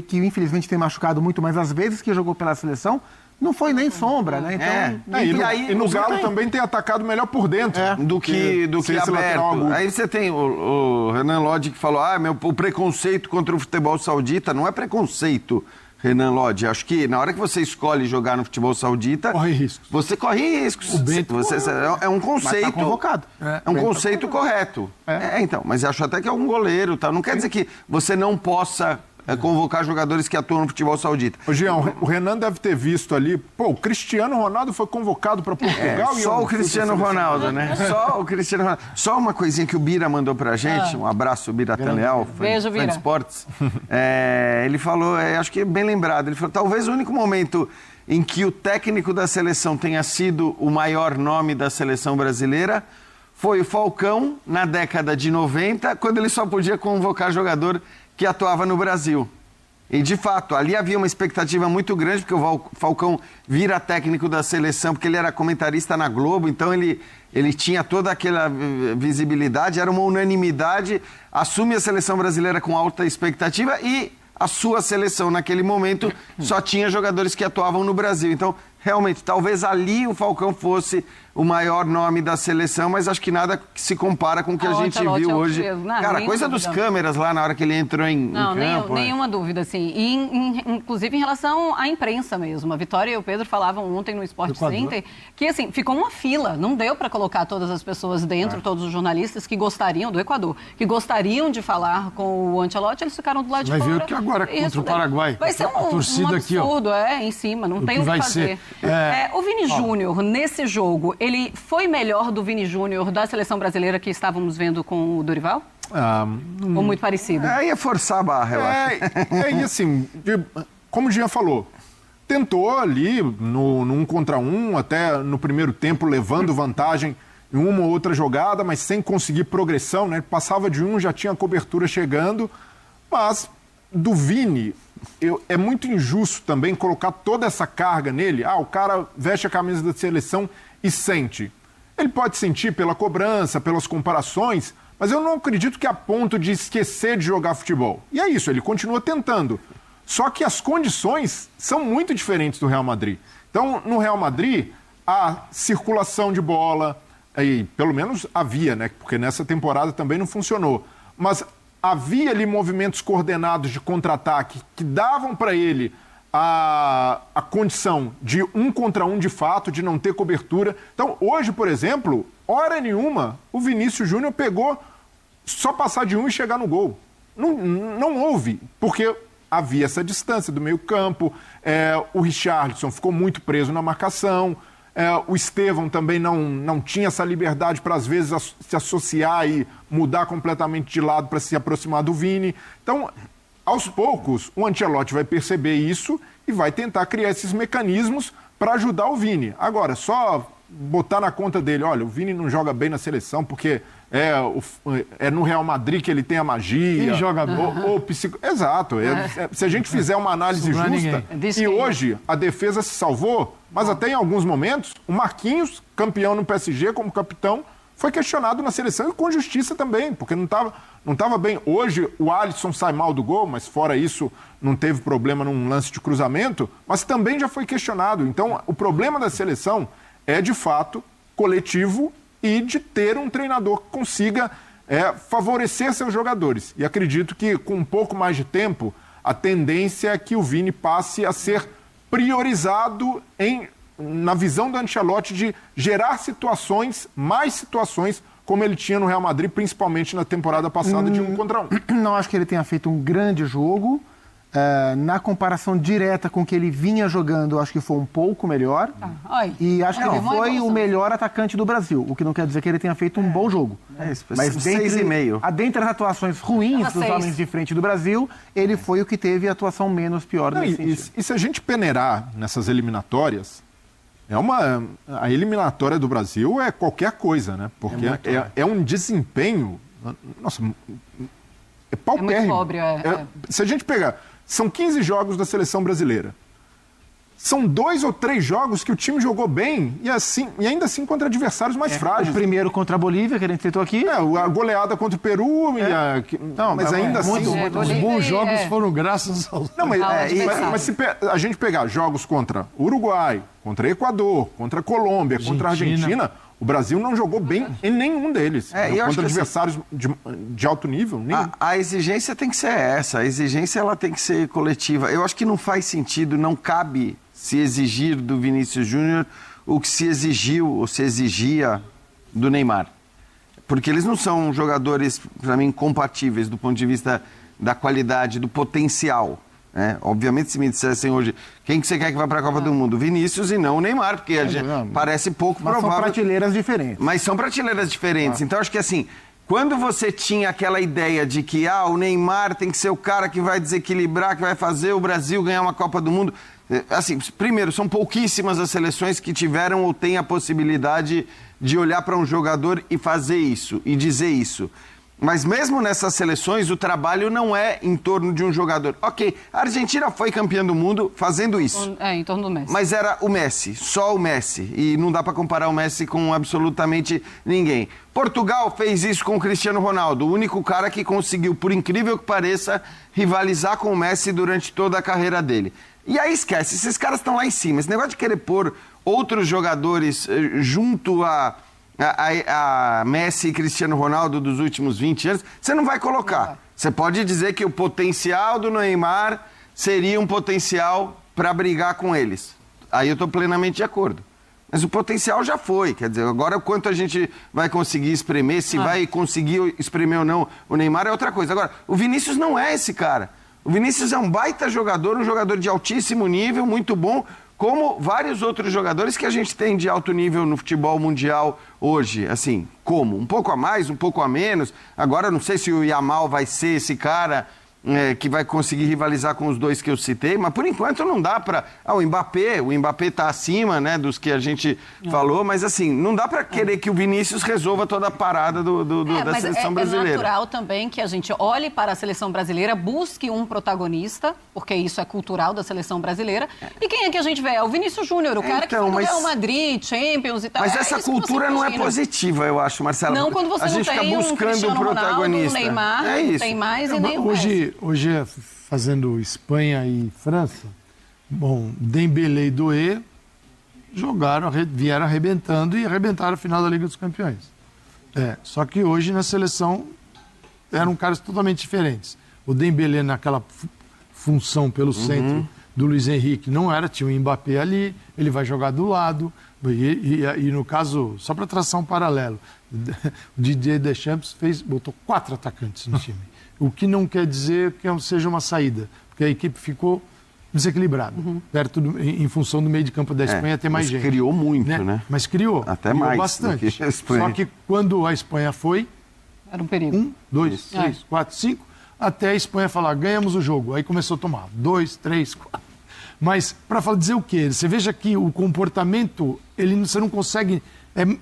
que infelizmente tem machucado muito, mas às vezes que jogou pela seleção, não foi nem sombra, né? Então,
e no Galo também tem atacado melhor por dentro
do que aberto. Aí você tem o Renan Lodge que falou, o preconceito contra o futebol saudita não é preconceito, Renan Lodge. Acho que na hora que você escolhe jogar no futebol saudita,
corre riscos.
Você corre riscos.
O Bento
é um conceito.
Mas tá convocado.
É um conceito correto. Então, mas acho até que é um goleiro, tá? Não quer dizer que você não possa convocar jogadores que atuam no futebol saudita.
Ô, Jean, o Renan deve ter visto ali, o Cristiano Ronaldo foi convocado para Portugal.
Só o Cristiano Ronaldo, né? Só o Cristiano Ronaldo. Só uma coisinha que o Bira mandou pra gente, um abraço, Bira Tanleal,
Beijo,
fã de
Bira.
esportes. Ele falou, acho que é bem lembrado, ele falou, talvez o único momento em que o técnico da seleção tenha sido o maior nome da seleção brasileira foi o Falcão, na década de 90, quando ele só podia convocar jogador que atuava no Brasil. E, de fato, ali havia uma expectativa muito grande, porque o Falcão vira técnico da seleção, porque ele era comentarista na Globo, então ele tinha toda aquela visibilidade, era uma unanimidade, assume a seleção brasileira com alta expectativa e a sua seleção, naquele momento, só tinha jogadores que atuavam no Brasil. Então, realmente, talvez ali o Falcão fosse o maior nome da seleção, mas acho que nada se compara com o que a gente viu hoje. Cara, coisa dos câmeras lá na hora que ele entrou em campo.
Nenhuma dúvida, assim. E, inclusive, em relação à imprensa mesmo. A Vitória e o Pedro falavam ontem no Sport Center que, assim, ficou uma fila. Não deu para colocar todas as pessoas dentro, todos os jornalistas que gostariam, do Equador, que gostariam de falar com o Ancelotti, eles ficaram do lado de fora.
Vai ver o que agora contra o Paraguai.
Vai ser um absurdo, em cima. Não tem o que fazer. O Vini Júnior, nesse jogo, ele foi melhor do Vini Júnior da seleção brasileira que estávamos vendo com o Dorival? Ou muito parecido?
Ia forçar a barra, eu acho.
E assim, como o Jean falou, tentou ali no 1 contra 1, até no primeiro tempo, levando vantagem em uma ou outra jogada, mas sem conseguir progressão, né? Passava de um, já tinha a cobertura chegando, mas do Vini... é muito injusto também colocar toda essa carga nele. O cara veste a camisa da seleção e sente. Ele pode sentir pela cobrança, pelas comparações, mas eu não acredito que a ponto de esquecer de jogar futebol. E é isso, ele continua tentando. Só que as condições são muito diferentes do Real Madrid. Então, no Real Madrid, a circulação de bola, aí, pelo menos havia, né? Porque nessa temporada também não funcionou. Mas havia ali movimentos coordenados de contra-ataque que davam para ele a condição de 1 contra 1 de fato, de não ter cobertura. Então, hoje, por exemplo, hora nenhuma, o Vinícius Júnior pegou só passar de 1 e chegar no gol. Não houve, porque havia essa distância do meio campo, o Richarlison ficou muito preso na marcação, o Estevão também não tinha essa liberdade para, às vezes, se associar e mudar completamente de lado para se aproximar do Vini. Então, aos poucos, o Ancelotti vai perceber isso e vai tentar criar esses mecanismos para ajudar o Vini. Agora, só botar na conta dele, olha, o Vini não joga bem na seleção porque é no Real Madrid que ele tem a magia.
Quem joga bem?
Exato. Se a gente fizer uma análise justa, e hoje a defesa se salvou, mas até em alguns momentos, o Marquinhos, campeão no PSG como capitão, foi questionado na seleção e com justiça também, porque não estava bem. Hoje o Alisson sai mal do gol, mas fora isso não teve problema num lance de cruzamento, mas também já foi questionado. Então o problema da seleção é de fato coletivo e de ter um treinador que consiga favorecer seus jogadores. E acredito que com um pouco mais de tempo, a tendência é que o Vini passe a ser priorizado na visão do Ancelotti de gerar mais situações como ele tinha no Real Madrid, principalmente na temporada passada de 1 contra 1.
Não acho que ele tenha feito um grande jogo. Na comparação direta com o que ele vinha jogando, eu acho que foi um pouco melhor. E acho que ele foi o melhor atacante do Brasil, o que não quer dizer que ele tenha feito um bom jogo. Mas 6,5. Dentre as atuações ruins dos homens de frente do Brasil, ele foi o que teve a atuação menos pior nesse sentido.
E se a gente peneirar nessas eliminatórias, a eliminatória do Brasil é qualquer coisa, né? Porque é um desempenho, nossa, é paupérrimo.
É muito pobre,
Se a gente pegar, são 15 jogos da seleção brasileira. São 2 ou 3 jogos que o time jogou bem e ainda assim contra adversários mais frágeis.
O primeiro contra a Bolívia, que a gente citou aqui.
A goleada contra o Peru. Mas ainda assim...
Os bons jogos foram graças aos...
Mas se a gente pegar jogos contra Uruguai, contra Equador, contra Colômbia, contra a Argentina, o Brasil não jogou bem em nenhum deles. Contra adversários de alto nível.
A exigência tem que ser essa. A exigência ela tem que ser coletiva. Eu acho que não faz sentido, não cabe se exigir do Vinícius Júnior o que se exigiu ou se exigia do Neymar. Porque eles não são jogadores, para mim, compatíveis do ponto de vista da qualidade, do potencial. Obviamente, se me dissessem hoje, quem que você quer que vá para a Copa do Mundo? Vinícius e não o Neymar, porque parece pouco provável.
Mas são prateleiras diferentes.
Mas são prateleiras diferentes. Então, acho que assim, quando você tinha aquela ideia de que o Neymar tem que ser o cara que vai desequilibrar, que vai fazer o Brasil ganhar uma Copa do Mundo... Assim, primeiro, são pouquíssimas as seleções que tiveram ou têm a possibilidade de olhar para um jogador e fazer isso, e dizer isso. Mas mesmo nessas seleções, o trabalho não é em torno de um jogador. Ok, a Argentina foi campeã do mundo fazendo isso.
Em torno do Messi.
Mas era o Messi, só o Messi. E não dá para comparar o Messi com absolutamente ninguém. Portugal fez isso com o Cristiano Ronaldo, o único cara que conseguiu, por incrível que pareça, rivalizar com o Messi durante toda a carreira dele. E aí esquece, esses caras estão lá em cima. Esse negócio de querer pôr outros jogadores junto a Messi e Cristiano Ronaldo dos últimos 20 anos, você não vai colocar. Você pode dizer que o potencial do Neymar seria um potencial para brigar com eles. Aí eu estou plenamente de acordo. Mas o potencial já foi. Quer dizer, agora o quanto a gente vai conseguir espremer, se vai conseguir espremer ou não, o Neymar é outra coisa. Agora, o Vinícius não é esse cara. O Vinícius é um baita jogador, um jogador de altíssimo nível, muito bom, como vários outros jogadores que a gente tem de alto nível no futebol mundial hoje. Assim, como? Um pouco a mais, um pouco a menos. Agora, não sei se o Yamal vai ser esse cara que vai conseguir rivalizar com os dois que eu citei, mas por enquanto não dá para... o Mbappé está acima, né, dos que a gente falou, mas assim, não dá para querer que o Vinícius resolva toda a parada da seleção brasileira.
É natural também que a gente olhe para a seleção brasileira, busque um protagonista, porque isso é cultural da seleção brasileira, e quem é que a gente vê? É o Vinícius Júnior, o cara que foi do Real Madrid, Champions e tal.
Mas essa cultura não é positiva, eu acho, Marcela.
Não quando você não tem um Cristiano Ronaldo, um Neymar, não tem mais e nem o Messi.
Hoje, fazendo Espanha e França, bom, Dembélé e Doué vieram arrebentando e arrebentaram a final da Liga dos Campeões. Só que hoje na seleção eram caras totalmente diferentes. O Dembélé naquela função pelo centro do Luiz Henrique não era, tinha o Mbappé ali, ele vai jogar do lado. E no caso, só para traçar um paralelo, o Didier Deschamps botou 4 atacantes no time. O que não quer dizer que seja uma saída, porque a equipe ficou desequilibrada, em função do meio de campo da Espanha ter mais gente.
Criou muito, né?
Mas criou.
Até mais
bastante.
Do que a Espanha.
Só que quando a Espanha foi...
Era um perigo.
1, 2, 3, 4, 5, até a Espanha falar, ganhamos o jogo. Aí começou a tomar 2, 3, 4. Mas, para dizer o quê? Você veja que o comportamento, você não consegue...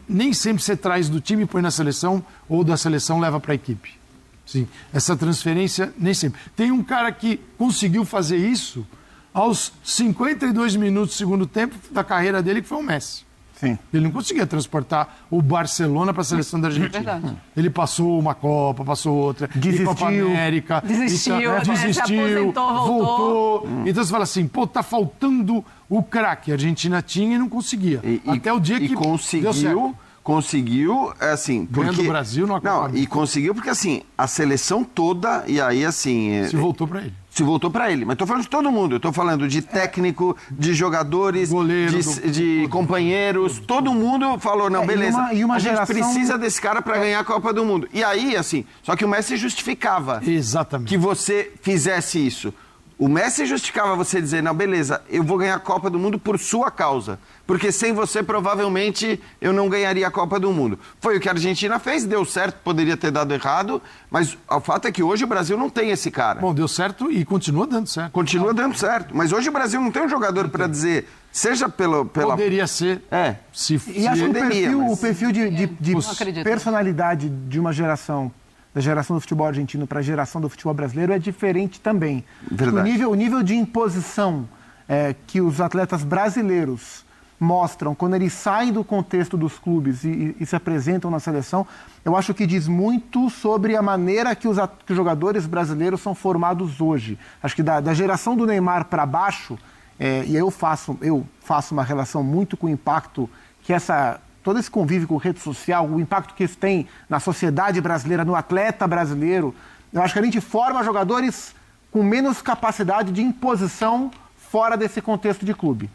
nem sempre você traz do time e põe na seleção, ou da seleção leva para a equipe. Sim, essa transferência nem sempre. Tem um cara que conseguiu fazer isso aos 52 minutos do segundo tempo da carreira dele, que foi o Messi.
Sim.
Ele não conseguia transportar o Barcelona para a seleção da Argentina.
Verdade.
Ele passou uma Copa, passou outra, Copa América.
Desistiu, se aposentou,
voltou. Então você fala assim, tá faltando o craque. A Argentina tinha e não conseguia. Até o dia que deu certo.
Conseguiu, assim...
Ganhando do Brasil no Copa.
E conseguiu porque, assim, a seleção toda, e aí, assim...
Se voltou para ele.
Se voltou para ele. Mas estou falando de todo mundo. Eu estou falando de técnico, de jogadores,
goleiro,
de companheiros. Todo mundo falou, não, beleza.
A
gente precisa desse cara para ganhar a Copa do Mundo. E aí, assim, só que o Messi justificava
Exatamente.
que você fizesse isso. O Messi justificava você dizer, não, beleza, eu vou ganhar a Copa do Mundo por sua causa. Porque sem você, provavelmente, eu não ganharia a Copa do Mundo. Foi o que a Argentina fez, deu certo, poderia ter dado errado, mas o fato é que hoje o Brasil não tem esse cara.
Bom, deu certo e continua dando certo.
Continua dando certo. Mas hoje o Brasil não tem um jogador para dizer, seja pela...
Poderia ser.
E acho que o perfil de personalidade de uma geração, da geração do futebol argentino para a geração do futebol brasileiro é diferente também.
Verdade.
O nível de imposição que os atletas brasileiros mostram quando eles saem do contexto dos clubes e se apresentam na seleção, eu acho que diz muito sobre a maneira que os jogadores brasileiros são formados hoje. Acho que da geração do Neymar para baixo, e eu faço uma relação muito com o impacto que todo esse convívio com rede social, o impacto que isso tem na sociedade brasileira, no atleta brasileiro. Eu acho que a gente forma jogadores com menos capacidade de imposição fora desse contexto de clube.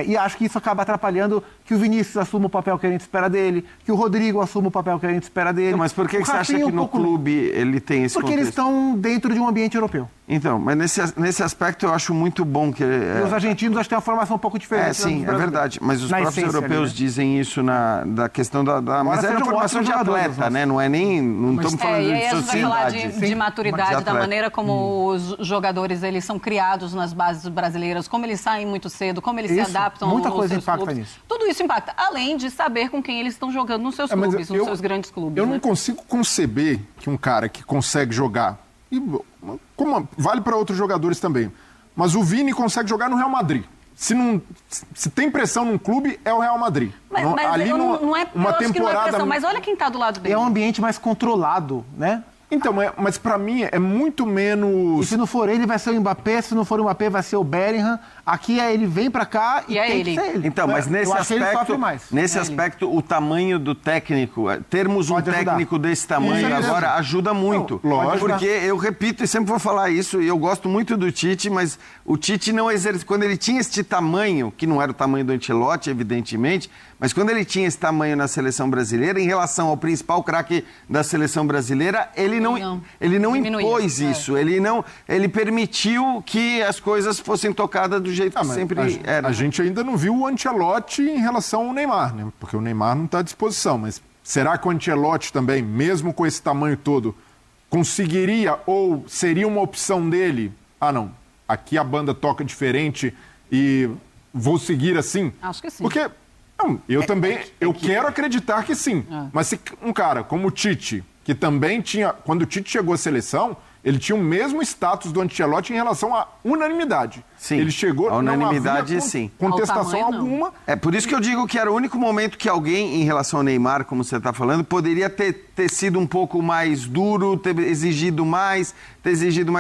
E acho que isso acaba atrapalhando que o Vinícius assuma o papel que a gente espera dele, que o Rodrigo assuma o papel que a gente espera dele.
Mas por que você acha que no clube ele tem esse
Porque
contexto?
eles estão dentro de um ambiente europeu.
Então, mas nesse aspecto eu acho muito bom que...
E os argentinos acho que têm uma formação um pouco diferente.
Sim, é verdade. Mas os próprios europeus dizem isso da questão da mas é na formação de atleta, né? Não é nem... Não estamos falando
e aí
de
a gente vai
sociedade.
falar de maturidade, da maneira como os jogadores eles são criados nas bases brasileiras, como eles saem muito cedo, como eles se adaptam
muita
aos
coisa
seus
impacta
clubes.
nisso.
Tudo isso impacta, além de saber com quem eles estão jogando nos seus clubes, nos seus grandes clubes.
Eu não consigo conceber que um cara que consegue jogar, como vale para outros jogadores também, mas o Vini consegue jogar no Real Madrid. Se tem pressão num clube, é o Real Madrid.
Mas
ali
não é,
uma
eu acho que não é
temporada.
pressão, mas olha quem está do lado dele.
É um ambiente mais controlado, né?
Então, mas pra mim é muito menos...
E se não for ele, vai ser o Mbappé. Se não for o Mbappé, vai ser o Bellingham. Aqui ele vem pra cá e tem que ser ele.
Então, mas nesse aspecto, o tamanho do técnico, termos um técnico desse tamanho agora ajuda muito.
Não, lógico.
Porque eu repito e sempre vou falar isso, e eu gosto muito do Tite, mas o Tite não exerce... Quando ele tinha este tamanho, que não era o tamanho do Ancelotti, evidentemente, mas quando ele tinha esse tamanho na seleção brasileira, em relação ao principal craque da seleção brasileira, ele não impôs isso. Ele permitiu que as coisas fossem tocadas do jeito que sempre era.
A gente ainda não viu o Ancelotti em relação ao Neymar, né? Porque o Neymar não está à disposição. Mas será que o Ancelotti também, mesmo com esse tamanho todo, conseguiria ou seria uma opção dele? Ah, não, aqui a banda toca diferente e vou seguir assim?
Acho que sim.
Porque não, eu também, eu quero acreditar que sim. Mas se um cara como o Tite, que também tinha, quando o Tite chegou à seleção, ele tinha o mesmo status do Ancelotti em relação à unanimidade.
Sim,
Ele chegou,
a unanimidade,
não havia
sim.
contestação
Ao tamanho, não.
alguma.
É por isso que eu digo que era o único momento que alguém, em relação ao Neymar, como você está falando, poderia ter sido um pouco mais duro, ter exigido mais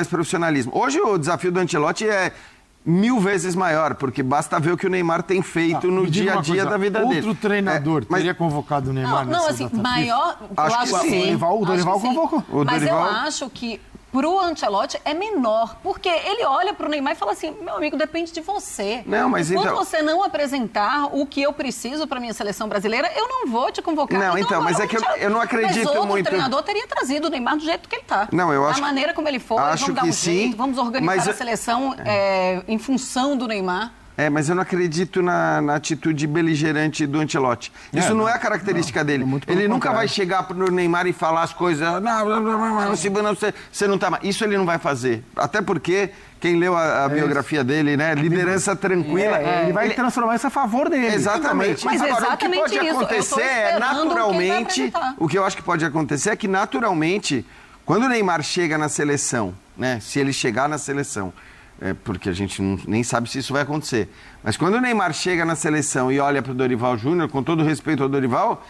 profissionalismo. Hoje o desafio do Ancelotti é 1000 vezes maior, porque basta ver o que o Neymar tem feito no
Me diga
dia a
uma
dia
coisa,
da vida dele.
Outro treinador
mas
teria convocado o Neymar
Não,
nessa
assim,
data
maior.
Acho
eu
que
acho
sim.
O Dorival
Acho que sim.
convocou.
O
Mas
Dorival-
eu acho que pro Ancelotti é menor, porque ele olha pro Neymar e fala assim: meu amigo, depende de você.
Não, mas
Enquanto
então-
você não apresentar o que eu preciso pra minha seleção brasileira, eu não vou te convocar.
Não, então,
agora
mas é que eu não acredito
mas outro
muito-
treinador teria trazido o Neymar do jeito que ele tá.
Não, eu acho-
Da maneira como ele foi,
acho
vamos dar
que
um
sim,
jeito, vamos organizar
mas
a
eu-
seleção em função do Neymar.
Mas eu não acredito na atitude beligerante do Ancelotti. Isso não é a característica dele. Ele nunca vai chegar pro Neymar e falar as coisas. Você não tá mais. Isso ele não vai fazer. Até porque, quem leu a biografia dele, né? Liderança tranquila.
Ele vai transformar isso a favor dele.
Exatamente.
Mas
Agora,
exatamente
o que pode
isso. Eu tô
acontecer é
esperando o que ele vai
naturalmente.
apresentar.
O que eu acho que pode acontecer é que naturalmente, quando o Neymar chega na seleção, né? Se ele chegar na seleção. Porque a gente nem sabe se isso vai acontecer. Mas quando o Neymar chega na seleção e olha para o Dorival Júnior, com todo respeito ao Dorival,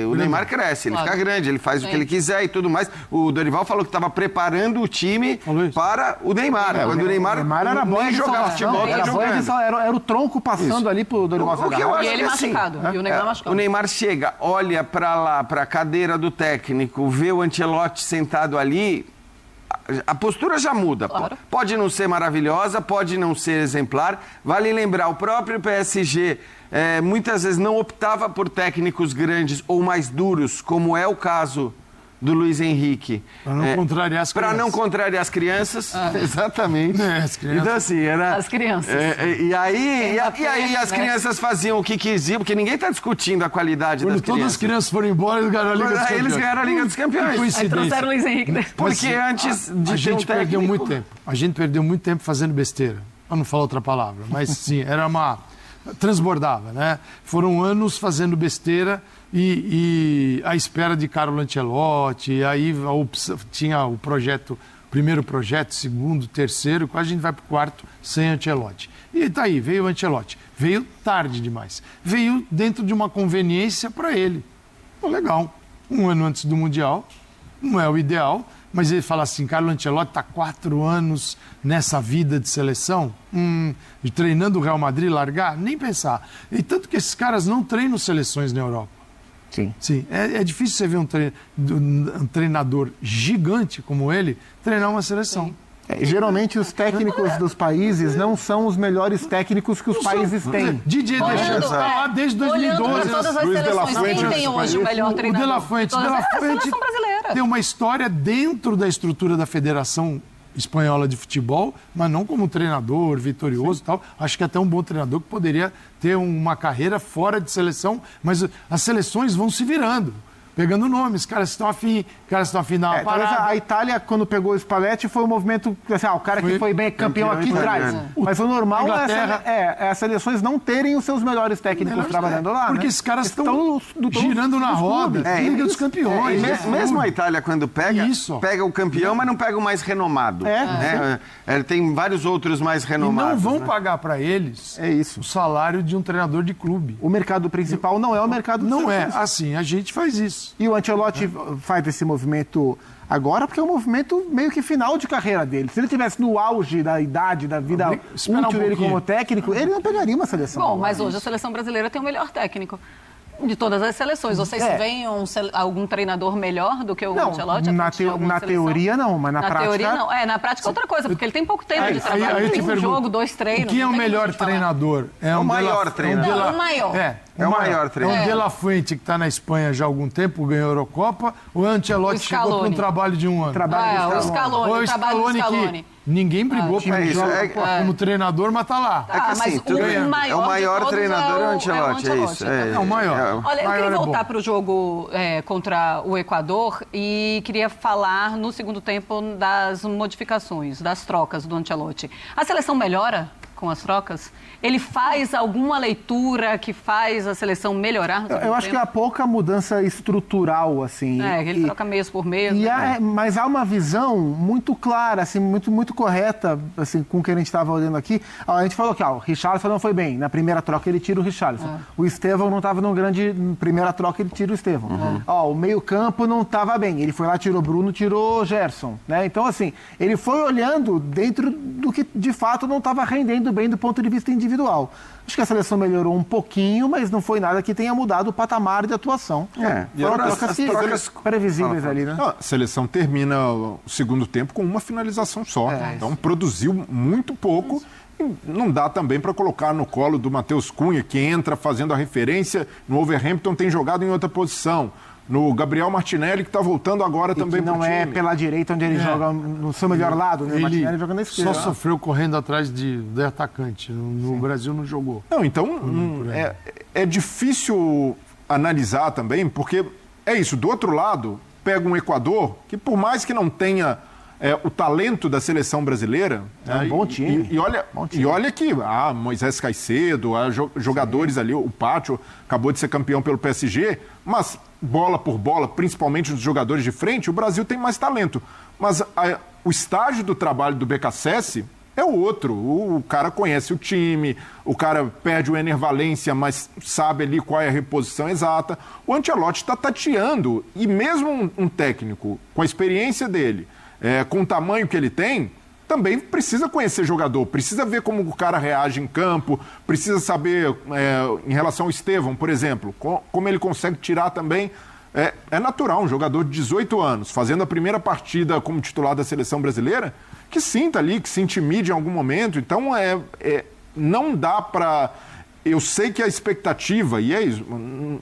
o Neymar cresce, ele
Claro.
fica grande, ele faz o que ele quiser e tudo mais. O Dorival falou que estava preparando o time
Falou isso.
para o Neymar. Quando o Neymar
era boa
nem
de
jogava
salvação,
futebol,
era
tá
boa de
jogando.
sal- era o tronco passando ali pro Dorival
O que eu
Zagallo.
acho
E ele
que assim,
machucado, e o Neymar machucado.
O Neymar chega, olha para lá, para a cadeira do técnico, vê o Ancelotti sentado ali, a postura já muda.
Claro.
Pode não ser maravilhosa, pode não ser exemplar. Vale lembrar, o próprio PSG muitas vezes não optava por técnicos grandes ou mais duros, como é o caso do Luiz Henrique.
Para não contrariar as
Para
crianças.
não contrariar as crianças. Exatamente.
As crianças.
Então, assim, era...
As crianças.
E aí as
né?
crianças faziam o que quisiam, porque ninguém está discutindo a qualidade
Quando
das
todas as
crianças.
crianças foram embora, eles ganharam a Liga dos
Aí
Campeões.
eles ganharam a Liga dos Campeões.
Que
Aí
coincidência.
trouxeram o Luiz Henrique.
Porque antes de
a
ter um
gente perdeu
técnico-
muito tempo. A gente perdeu muito tempo fazendo besteira. Para não falar outra palavra. Mas sim, era uma... Transbordava, né? Foram anos fazendo besteira e à espera de Carlo Ancelotti. E aí tinha o projeto, primeiro projeto, segundo, terceiro, quase a gente vai para o quarto sem Ancelotti. E tá aí, veio o Ancelotti. Veio tarde demais. Veio dentro de uma conveniência para ele. Pô, legal. Um ano antes do Mundial, não é o ideal, mas ele fala assim, Carlo Ancelotti está 4 anos nessa vida de seleção, treinando o Real Madrid, largar? Nem pensar. E tanto que esses caras não treinam seleções na Europa.
Sim.
Sim, é difícil você ver um treinador gigante como ele treinar uma seleção.
Geralmente os técnicos dos países não são os melhores técnicos que os países têm.
Didier Deschamps está lá desde
Olhando
2012.
para todas as
Luiz de la
seleções, quem
Fuente,
tem hoje o melhor
O
treinador?
De La Fuente,
Todas
De La
as- a
Fuente
seleção brasileira.
tem uma história dentro da estrutura da Federação Espanhola de Futebol, mas não como treinador vitorioso e tal. Acho que até um bom treinador que poderia ter uma carreira fora de seleção, mas as seleções vão se virando. Pegando nomes, os caras estão afim dar uma
Talvez
parada.
a Itália, quando pegou o Spalletti, foi um movimento, assim, o cara que foi bem campeão aqui traz.
italiano.
Mas o normal
Inglaterra-
é as seleções não terem os seus melhores técnicos trabalhando lá,
Porque
né?
esses caras estão
no-
girando na
nos
roda.
clubes.
Liga dos
E
Campeões.
mesmo a Itália, quando pega,
Isso.
pega o campeão, mas não pega o mais renomado. Tem vários outros mais
E
renomados.
não vão
né?
pagar para eles
É isso.
o salário de um treinador de clube.
O mercado principal não é o mercado dos
Não é
seleções.
assim, a gente faz isso.
E o Ancelotti faz esse movimento agora porque é um movimento meio que final de carreira dele. Se ele tivesse no auge da idade, da vida
Espera um
útil dele
pouquinho.
como técnico, ele não pegaria uma seleção.
Bom,
agora.
mas hoje a seleção brasileira tem o melhor técnico de todas as seleções. Vocês veem algum treinador melhor do que o
Não,
Ancelotti?
na,
atuante em alguma
na
seleção?
teoria não, mas na prática...
teoria não. Na prática é outra coisa, porque ele tem pouco tempo de trabalho.
Aí eu
tem
te
um
pergunto,
jogo, 2 treinos.
o que é o
não tem
melhor
como falar.
treinador?
o maior treinador.
Não, o maior.
É o maior treinador.
É o De La Fuente, que está na Espanha já há algum tempo, ganhou a Eurocopa, ou o Ancelotti
O
chegou para um
Scaloni.
trabalho de um ano?
Trabalho
O
do Scaloni.
Scaloni,
Ou
o trabalho do
Scaloni
Scaloni.
ninguém brigou
é isso,
como treinador, mas tá lá.
É que assim, tudo bem. É o maior treinador é o Ancelotti, é isso.
É o maior.
Olha, eu
Maior
queria
é
voltar
bom.
para o jogo contra o Equador e queria falar no segundo tempo das modificações, das trocas do Ancelotti. A seleção melhora com as trocas? Ele faz alguma leitura que faz a seleção melhorar no segundo
Eu acho que
tempo?
há pouca mudança estrutural, assim.
Ele troca mês por mês.
Mas há uma visão muito clara, assim, muito correta, assim, com o que a gente estava olhando aqui. A gente falou que o Richarlison não foi bem. Na primeira troca ele tira o Richarlison. O Estevão não estava num grande... Na primeira troca ele tira o Estevão. O meio-campo não estava bem. Ele foi lá, tirou Bruno, tirou Gerson. Né? Então, assim, ele foi olhando dentro do que de fato não estava rendendo bem do ponto de vista individual. Acho que a seleção melhorou um pouquinho, mas não foi nada que tenha mudado o patamar de atuação. Foram trocas previsíveis ali, né?
A seleção termina o segundo tempo com uma finalização só. Então produziu muito pouco. E não dá também para colocar no colo do Matheus Cunha, que entra fazendo a referência. No Wolverhampton tem jogado em outra posição. No Gabriel Martinelli, que está voltando agora também para o time.
Não é pela direita onde ele joga no seu melhor lado, né? O Martinelli joga na esquerda.
Só sofreu correndo atrás de atacante. No Brasil não jogou.
Não, então é difícil analisar também, porque é isso. Do outro lado, pega um Equador que, por mais que não tenha o talento da seleção brasileira...
É um bom time.
E olha que Moisés Caicedo, jogadores ali, o Pátio acabou de ser campeão pelo PSG, mas bola por bola, principalmente dos jogadores de frente, o Brasil tem mais talento. Mas o estágio do trabalho do BKSS é o outro. O cara conhece o time, o cara perde o Ener Valencia, mas sabe ali qual é a reposição exata. O Ancelotti está tateando, e mesmo um técnico com a experiência dele, com o tamanho que ele tem, também precisa conhecer jogador, precisa ver como o cara reage em campo, precisa saber, em relação ao Estevão, por exemplo, como ele consegue tirar também. É natural um jogador de 18 anos, fazendo a primeira partida como titular da seleção brasileira, que sinta ali, que se intimide em algum momento. Então, não dá para... Eu sei que a expectativa, e é isso,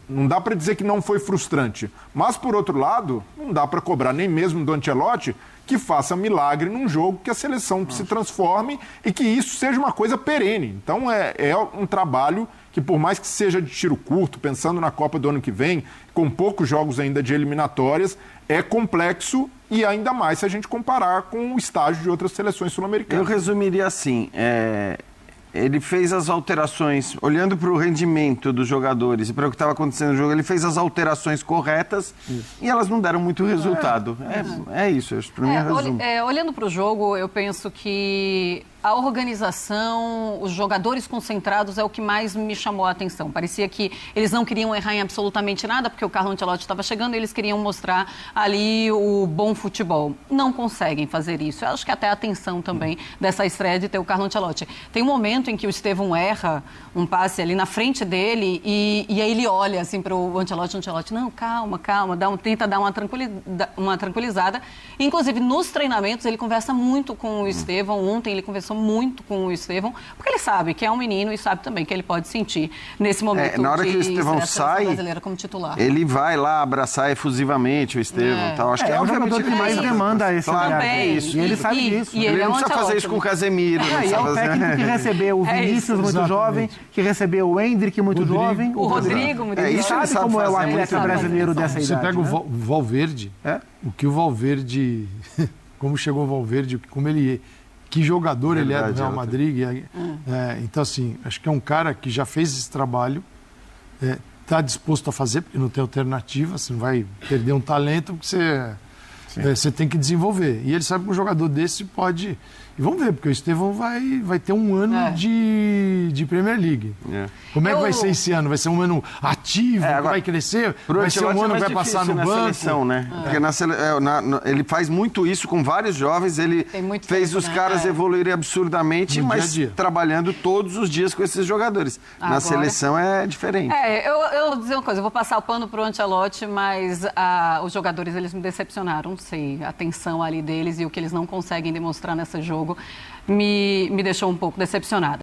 não dá para dizer que não foi frustrante, mas, por outro lado, não dá para cobrar nem mesmo do Ancelotti que faça milagre num jogo, que a seleção se transforme e que isso seja uma coisa perene. Então, é um trabalho que, por mais que seja de tiro curto, pensando na Copa do ano que vem, com poucos jogos ainda de eliminatórias, é complexo, e ainda mais se a gente comparar com o estágio de outras seleções sul-americanas.
Eu resumiria assim, ele fez as alterações, olhando para o rendimento dos jogadores e para o que estava acontecendo no jogo, ele fez as alterações corretas e elas não deram muito resultado. É isso, para mim é resumo.
Olhando para o jogo, eu penso que a organização, os jogadores concentrados é o que mais me chamou a atenção. Parecia que eles não queriam errar em absolutamente nada, porque o Carlo Ancelotti estava chegando e eles queriam mostrar ali o bom futebol. Não conseguem fazer isso. Eu acho que até a atenção também dessa estreia de ter o Carlo Ancelotti. Tem um momento em que o Estevão erra um passe ali na frente dele e aí ele olha assim para o Ancelotti, não, calma, tenta dar uma tranquilizada. Inclusive, nos treinamentos, ele conversa muito com o Estevão. Ontem ele conversou muito com o Estevão, porque ele sabe que é um menino e sabe também que ele pode sentir nesse momento
na hora que o Estevão sai,
brasileira como titular.
Ele vai lá abraçar efusivamente o Estevão. Tal. Acho que
é o
obviamente
jogador que mais demanda esse olhar.
Isso.
E ele sabe disso.
E
ele não
é um
precisa fazer isso com o Casemiro.
E é o técnico que recebeu o Vinícius muito jovem, que recebeu o Hendrick muito jovem.
O Rodrigo muito jovem.
Isso ele sabe como é o atleta brasileiro dessa idade.
Você pega o Valverde, o que o Valverde... Como chegou o Valverde, como ele... Que jogador ele é do Real Madrid. Então, assim, acho que é um cara que já fez esse trabalho, está disposto a fazer, porque não tem alternativa, você não vai perder um talento, porque você tem que desenvolver. E ele sabe que um jogador desse pode... E vamos ver, porque o Estevão vai ter um ano de Premier League. Como é que vai ser esse ano? Vai ser um ano ativo, que vai crescer? Vai ser um ano que vai passar no banco?
Seleção, né? Porque ele faz muito isso com vários jovens, ele fez os caras evoluírem absurdamente, mas trabalhando todos os dias com esses jogadores. Na seleção é diferente.
Eu vou dizer uma coisa, eu vou passar o pano pro Ancelotti, mas os jogadores, eles me decepcionaram, não sei, a tensão ali deles e o que eles não conseguem demonstrar nesse jogo me deixou um pouco decepcionada.